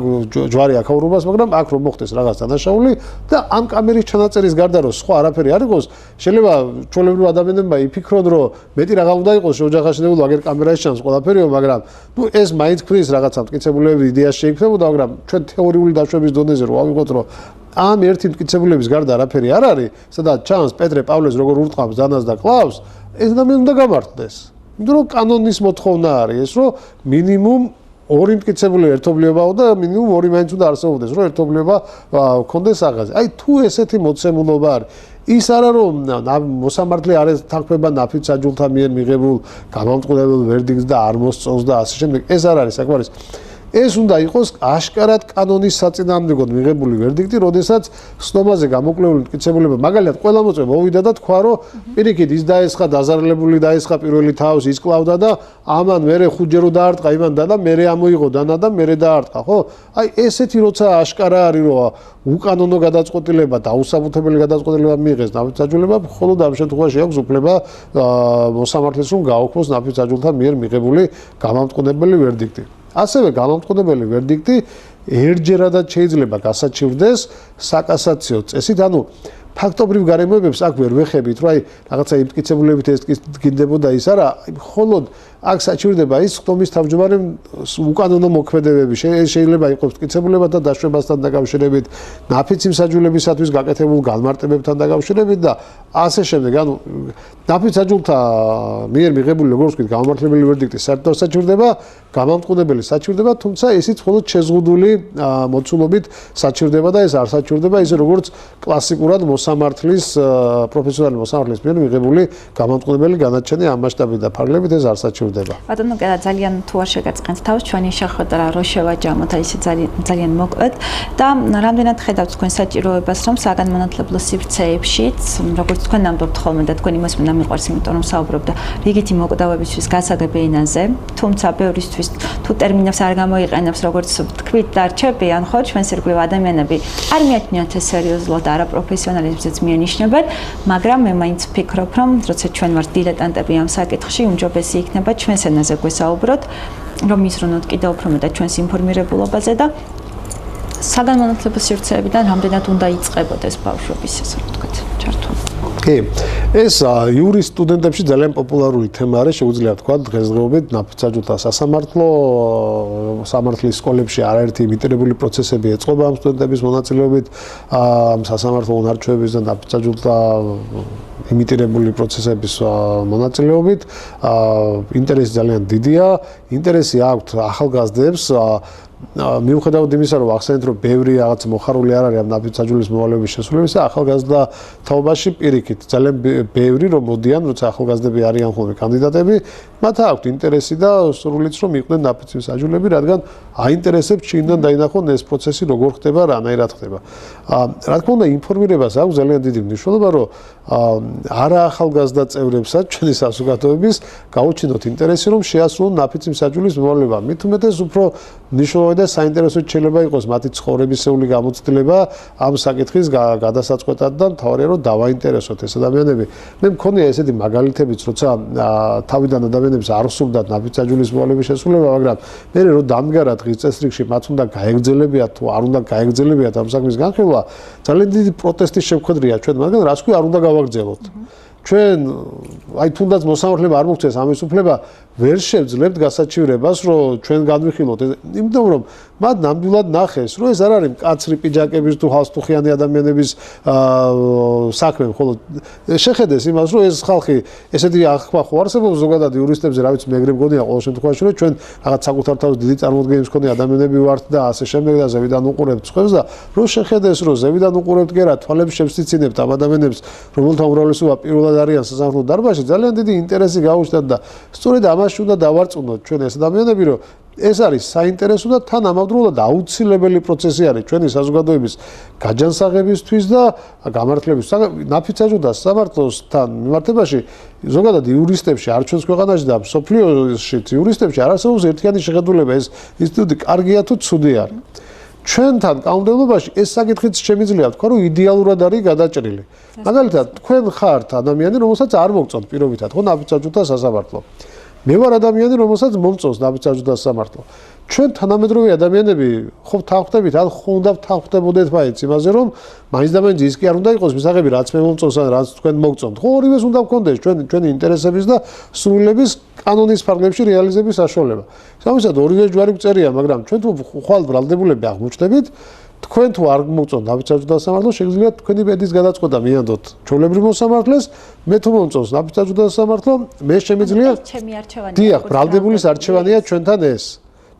ჯვარი აკავრობას, მაგრამ აქ რომ მოხდეს რაღაც დანაშაული და ამ კამერის ჩანაწერის გარდა რომ სხვა არაფერი არ იყოს, შეიძლება ჩვეულებრივ ადამიანებმა იფიქრონ, რომ მეტი რაღაც უნდა იყოს, ოჯახაში ნებულ აგერ კამერაში ჩანს ყველაფერიო, მაგრამ ნუ ეს მაინც ქმნის რაღაცა მტკიცებულებები იდეაში შეიქმნებოდა, მაგრამ ჩვენ თეორიული დაშვების დონეზე რო ავიღოთ, რომ ამ ერთი მტკიცებულების გარდა არაფერი არ არის, სადაც ჩანს პეტრე პავლეს როგორ ურტყამს დანას და კლავს, ეს ადამიანი უნდა გამართლდეს. იმიტომ რომ კანონის მოთხოვნა არის ეს, რომ მინიმუმ ორი მტკიცებული ერთობლიობაო და მინიმუმ ორი მაინც უნდა არსებობდეს, რომ ერთობლიობა ჰქონდეს აღაზე. აი თუ ესეთი მოცემულობა არის, ის არა რომ მოსამართლე არ ეთანხმება ნაფიც-საჯულთა მიერ მიღებულ გამამტყუნებელ ვერდიქტს და არ მოსწონს და ასე შემდეგ, ეს არ არის საკმარისი. ეს უნდა იყოს აშკარად კანონის საწინააღმდეგოდ მიღებული ვერდიქტი, როდესაც სნობაზე გამოკვლეული მტკიცებულება, მაგალითად, ყველა მოწმე მოვიდა და თქვა, რომ პირიქით ის დაესხა, დაზარალებული დაესხა პირველი თავს, ის კლავდა და ამან მერე ხუთჯერ დაარტყა იმან და მერე ამოიღო დანა და მერე დაარტყა, ხო? აი ესეთი როცა აშკარა არის, რომ უკანონო გადაწყვეტილება და აუსაბუთებელი გადაწყვეტილება მიიღეს ნაფიც-საჯულება, მხოლოდ ამ შემთხვევაში აქვს უფლება მოსამართლეს რომ გააუქმოს ნაფიც-საჯულთან მიერ მიღებული გამამტყუნებელი ვერდიქტი. ასევე გამამტყუნებელი ვერდიქტი ერთჯერადად შეიძლება გასაჩივრდეს საკასაციო წესით, ანუ ფაქტობრივ გარემოებებს აქ ვერ ვეხებით, რომ აი რაღაცა იმტკიცებულებით ეს გინდებოდა ის არა, მხოლოდ აქ საჩივრდება ის ხტომის თავმჯდომარე უკანონო მოქმედებები, შეიძლება იყოს მტკიცებულება და დაშვებასთან დაკავშირებით, ნაფიცი მსაჯულებისათვის გაკეთებულ განმარტებებთან დაკავშირებით და ასე შემდეგ, ანუ ნაფიც-საჯულთა მიერ მიღებული როგორც ვთქვით, გამამართლებელი ვერდიქტი საერთოდ საჩივრდება, გამამტყუნებელი საჩივრდება, თუმცა ისიც მხოლოდ შეზღუდული მოცულობით საჩივრდება და ეს არ საჩივრდება ისე როგორც კლასიკურად მოსამართლის პროფესიონალი მოსამართლის მიერ მიღებული გამამტყუნებელი განაჩენი ამ მასშტაბით და ფარგლებით ეს არ საჩივრდება. ბატონო, ძალიან თუ არ შეგაწყენთ თავს ჩვენი შეხვედრა რო შევაჯამოთ, აი ესე ძალიან მოკლედ და რამდენად ხედავთ თქვენ საჭიროებას, რომ საგანმანათლებლო სივრცეებშიც, როგორც თქვენ ნამდვილად ხოლმე და თქვენ იმას მინდა მიყვარს, იმიტომ რომ საუბრობ და რიგითი მოკვდავებისთვის გასაგები ენაზე, თუმცა ბევრისთვის თუ ტერმინებს არ გამოიყენებს, როგორც თქვით, დარჩებიან, ხო, ჩვენს ირგვლივ ადამიანები არ მიაჩნიათ ეს სერიოზულად, არაპროფესიონალიზმზეც მიანიშნებენ, მაგრამ მე მაინც ვფიქრობ, რომ როცა ჩვენ ვართ დილეტანტები ამ საკითხში, უმჯობესი იქნება ჩვენს ენაზე გვესაუბროთ, რომ მისვრუნოთ კიდევ უფრო მეტად ჩვენს ინფორმირებულობაზე და საგანმანათლებლო სივრცეებიდან რამდენად უნდა იწყებოდეს ბავშვობის, ასე ვთქვათ, ჩართვა. კი, ეს იურის სტუდენტებში ძალიან პოპულარული თემა არის, შეგვიძლია ვთქვათ, დღესდღეობით ნაფიც-საჯულთა სასამართლო, სამართლის სკოლებში არაერთი იმიტირებული პროცესები ეწყობა ამ სტუდენტების მონაწილეობით, ამ სასამართლო უნარჩვების და ნაფიც-საჯულთა იმიტირებული პროცესების მონაწილეობით. ინტერესი ძალიან დიდია, ინტერესი აქვთ ახალგაზრდებს, მიუხედავად იმისა, რომ ახსენეთ, რომ ბევრი რაღაც მოხარული არ არის ამ ნაფიც-საჯულის მოვალეობის შესრულებისა, ახალგაზრდა თაობაში პირიქით ძალიან ბევრი რომ მოდიან, როცა ახალგაზრდები არიან ხოლმე კანდიდატები, მათ აქვთ ინტერესი და სრულიც რომ იყვნენ ნაფიც-საჯულები, რადგან აინტერესებს ჩინიდან დაინახონ ეს პროცესი როგორ ხდება, რანაირად ხდება. რა თქმა უნდა, ინფორმირებას აქვს ძალიან დიდი მნიშვნელობა, რომ არა ახალგაზრდა წევრებსაც ჩვენი საზოგადოების გაუჩინოთ ინტერესი, რომ შეასრულონ ნაფიც-საჯულის მოვალეობა. მით უმეტეს უფრო მნიშვნელოვანი და საინტერესო შეიძლება იყოს მათი ცხოვრებისეული გამოცდილება ამ საკითხის გადასაწყვეტად და მთავარია რომ დავაინტერესოთ ეს ადამიანები. მე მქონია ესეთი მაგალითებიც, როცა თავიდან ადამიანებს არ სურდათ ნაფიც-საჯულის მოვალეობის შესრულება, მაგრამ მე რომ დამდგარა დღის წესრიგში მათ უნდა გაეგრძელებიათ თუ არ უნდა გაეგრძელებიათ ამ საქმის განხილვა, ძალიან დიდი პროტესტის შეხვედრია ჩვენ, მაგრამ რას ქვია არ უნდა გავაგრძელოთ. ჩვენ აი თუნდაც მოსამართლეობა არ მოგწეს ამის უფლება ვერ შევძლებთ გასაჩივრებას, რომ ჩვენ განვიხილოთ, იმიტომ რომ მათ ნამდვილად ნახეს, რომ ეს არ არის მკაცრი პიჯაკების თუ ჰალსტუხიანი ადამიანების საქმე, ხოლო შეხედეს იმას, რომ ეს ხალხი ესეთი აღქმა ხო არსებობს ზოგადად იურისტებზე, რა ვიცი, მეგრე მგონია ყოველ შემთხვევაში, რომ ჩვენ რაღაც საკუთარ თავს დიდი წარმოდგენების მქონე ადამიანები ვართ და ასე შემდეგ და ზევიდან უყურებთ სხვებს და რომ შეხედეს, რომ ზევიდან უყურებთ კი არა, თვალებს შევსიცინებთ ამ ადამიანებს, რომელთა უმრავლესობა პირველად არიან სასამართლო დარბაზში, ძალიან დიდი ინტერესი გაუჩნდათ და სწორედ ამაში უნდა დავარწმუნოთ ჩვენ ეს ადამიანები, რომ ეს არის საინტერესო და თან ამავდროულად აუცილებელი პროცესი არის ჩვენი საზოგადოების გაჯანსაღებისთვის და გამართლების. ნაფიც-საჯულთა სასამართლოსთან მიმართებაში ზოგადად იურისტებში, არ ჩვენს ქვეყანაში და მსოფლიოშიც იურისტებში არ არსებობს ერთიანი შეხედულება, ეს ინსტიტუტი კარგია თუ ცუდი არის. ჩვენთან კანონმდებლობაში ეს საკითხიც შემიძლია თქვა, რომ იდეალურად არის გადაჭრილი. მაგალითად, თქვენ ხართ ადამიანი, რომელსაც არ მოგწონთ პირობითად, ხო, ნაფიც-საჯულთა სასამართლო. მე ვარ ადამიანი, რომელსაც მომწონს ნაფიც-საჯულთა სასამართლო. ჩვენ თანამედროვე ადამიანები ხო თავხდებით, ან ხო უნდა თავხდებოდეთ მაინც იმაზე, რომ მაინც და მაინც ის კი არ უნდა იყოს მისაღები, რაც მე მომწონს, ან რაც თქვენ მოგწონთ. ხო, ორივეს უნდა გქონდეს ჩვენი ინტერესების და სრულების კანონის ფარგლებში რეალიზების საშუალება. სამისად ორივე ჯვარი გწერია, მაგრამ ჩვენ თუ ხვალ ბრალდებულები აღმოჩნდებით, თქვენ თუ არ მოგწონთ ნაფიც-საჯულთა სასამართლო, შეგიძლიათ თქვენი ბედის გადაწყვეტა მიანდოთ ჩვეულებრივ მოსამართლეს, მე თუ მომწონს ნაფიც-საჯულთა სასამართლო, მე შემიძლია ჩემი არჩევანია. დიახ, ბრალდებულის არჩევანია ჩვენთან ეს.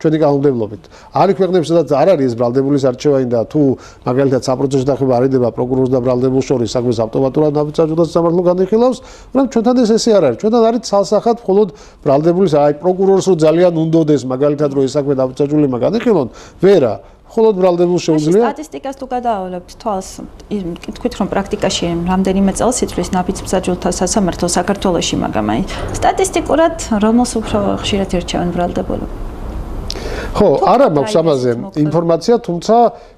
ჩვენი კანონმდებლობით. არის ქვეყნები, სადაც არ არის ეს ბრალდებულის არჩევანი და თუ მაგალითად საპროცესო დახმარება არ იდება პროკურორს და ბრალდებულს შორის საქმეს ავტომატურად ნაფიც-საჯულთა სასამართლო განიხილავს, მაგრამ ჩვენთან ესე არ არის. ჩვენთან არის ცალსახად მხოლოდ ბრალდებულის აი პროკურორს რო ძალიან უნდოდეს მაგალითად რომ ეს საქმე ნაფიც-საჯულება განიხილონ, ვერა მხოლოდ ბრალდებულს შეუძლია. სტატისტიკას თუ გადავავალებთ თვალს, თქვით რომ პრაქტიკაში რამდენიმე წელს იწვის ნაფიც-საჯულთა სასამართლო საქართველოში, მაგრამ აი სტატისტიკურად რომელს უფრო ხშირად ერჩევენ ბრალდებულები? ხო, არა მაქვს ამაზე ინფორმაცია, თუმცა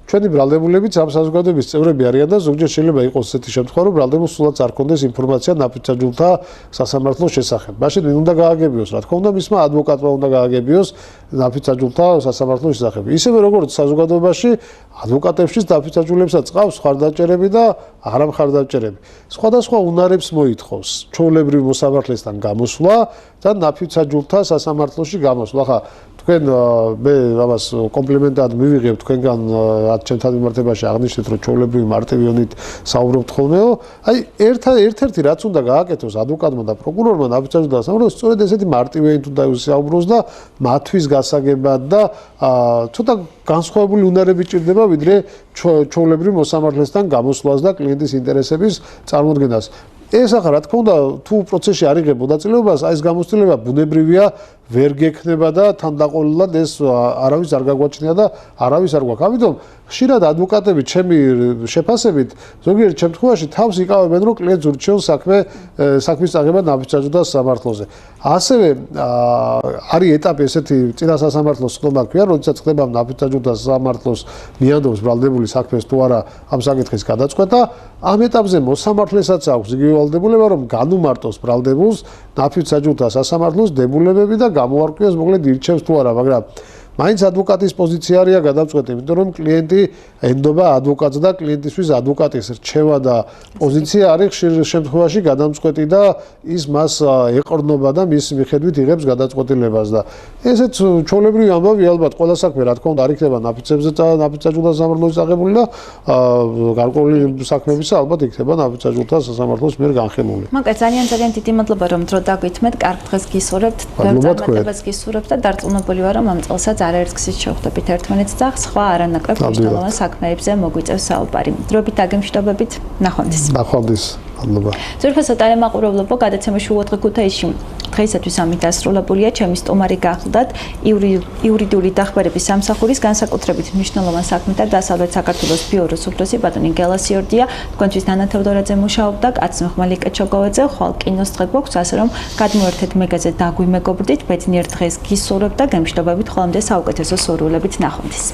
ჩვენი ბრალდებულებიც ამ საზოგადოების წევრები არიან და ზოგჯერ შეიძლება იყოს ესეთი შემთხვევა, რომ ბრალდებულს სულაც არ კონდეს ინფორმაცია ნაფიც-საჯულთა სასამართლოს შესახებ. მაშინ ვინ უნდა გააგებიოს, რა თქმა უნდა, მისმა ადვოკატმა უნდა გააგებიოს ნაფიც-საჯულთა სასამართლოს შესახებ. ისევე როგორც საზოგადოებაში ადვოკატებშიც ნაფიც-საჯულებსაც ყავს ხარდაჭერები და არამხარდაჭერები. სხვადასხვა უნარებს მოითხოვს ჩვეულებრივ მოსამართლესთან გამოსვლა და ნაფიც-საჯულთა სასამართლოში გამოსვლა. ახლა თქვენ მე ამას კომპლიმენტად მივიღებ თქვენგან ჩემთან მიმართებაში აღნიშნეთ რომ ჩვეულებრივი მარტივიონით საუბრობთ ხოლმეო. აი ერთ-ერთი რაც უნდა გააკეთოს ადვოკატმა და პროკურორმა ნაფიც-საჯულთა სასამართლოს სწორედ ესეთი მარტივიონით უნდა ისაუბროს და მათთვის გასაგებად და ცოტა განსხვავებული უნარები ჭირდება ვიდრე ჩვეულებრივ მოსამართლესთან გამოსვლას და კლიენტის ინტერესების წარმოდგენას. ეს ახლა რა თქმა უნდა თუ პროცესში არ იღებ მონაწილეობას, აი ეს გამოცდილება ბუნებრივია ვერ გექნება და თანდაყოლილად ეს არავის არ გაგვაჩნია და არავის არ გვაქვს. ამიტომ ხშირად ადვოკატები ჩემი შეფასებით ზოგიერთ შემთხვევაში თავს იკავებენ რომ კლიენტს ურჩევნ საქმის წაღება ნაფიც-საჯულთა სასამართლოზე. ასევე არის ეტაპი ესეთი წინა სასამართლოს ხდომა ქვია, როდესაც ხდება ნაფიც-საჯულთა სასამართლოს მიანდობს ბრალდებული საქმეს თუ არა ამ საკითხის გადაწყვეტა. ამ ეტაპზე მოსამართლესაც აქვს იგივე ვალდებულება რომ განუმარტოს ბრალდებულს ნაფიც-საჯულთა სასამართლოს დებულებები და გამოარკვიოს მოკლედ ირჩევს თუ არა, მაგრამ მაინც ადვოკატის პოზიცია არია გადამწყვეტი, იმიტომ რომ კლიენტი ენდობა ადვოკატს და კლიენტისთვის ადვოკატის რჩევა და პოზიცია არის ხშირ შემთხვევაში გადამწყვეტი და ის მას ეყრდნობა და მის მიხედვით იღებს გადაწყვეტილებას და ესეც ჩვეულებრივი ამბავი ალბათ ყველა საქმე რა თქმა უნდა არ იქნება ნაფიცებზე და ნაფიც-საჯულთა სასამართლოს აღებული და გარკვეული საქმეებისა ალბათ იქნება ნაფიც-საჯულთა სასამართლოს მიერ განხილული. მოკლედ ძალიან დიდი მადლობა რომ დრო დაგვითმეთ, კარგ დღეს გისურვებთ, წარმატებას გისურვებთ და დარწმუნებული ვარ რომ ამ წელსაც არაერთ გზით შევხვდებით ერთმანეთს და სხვა არანაკლებ მნიშვნელოვან საქმეებზე მოგვიწევს საუბარი. დროებით აგემშვიდობებით, ნახვამდის. ნახვამდის. მადლობა. ძვირფასო ტელემაყურებლებო, გადაცემაში უოთხე ქუთაისში დღეისათვის ამით დასრულებულია. ჩემი სტუმარი გახლდათ იურიდიული დახმარების სამსახურის განსაკუთრებით მნიშვნელოვან საქმეთა დასავლეთ საქართველოს ბიუროს უფროსი ბატონი გელასიორდია. თქვენთვის ნანა თევდორაძე მუშაობდა, კაცმეხმალი კეჩოგოვაძე, ხვალ კინოს დღე გვაქვს, ასე რომ გადმოერთეთ მეგაზე დაგვიმეგობრდით, ბედნიერ დღეს გისურვებთ და გემშვიდობებით, ხოლმე საუკეთესო სურვილებით, ნახვამდის.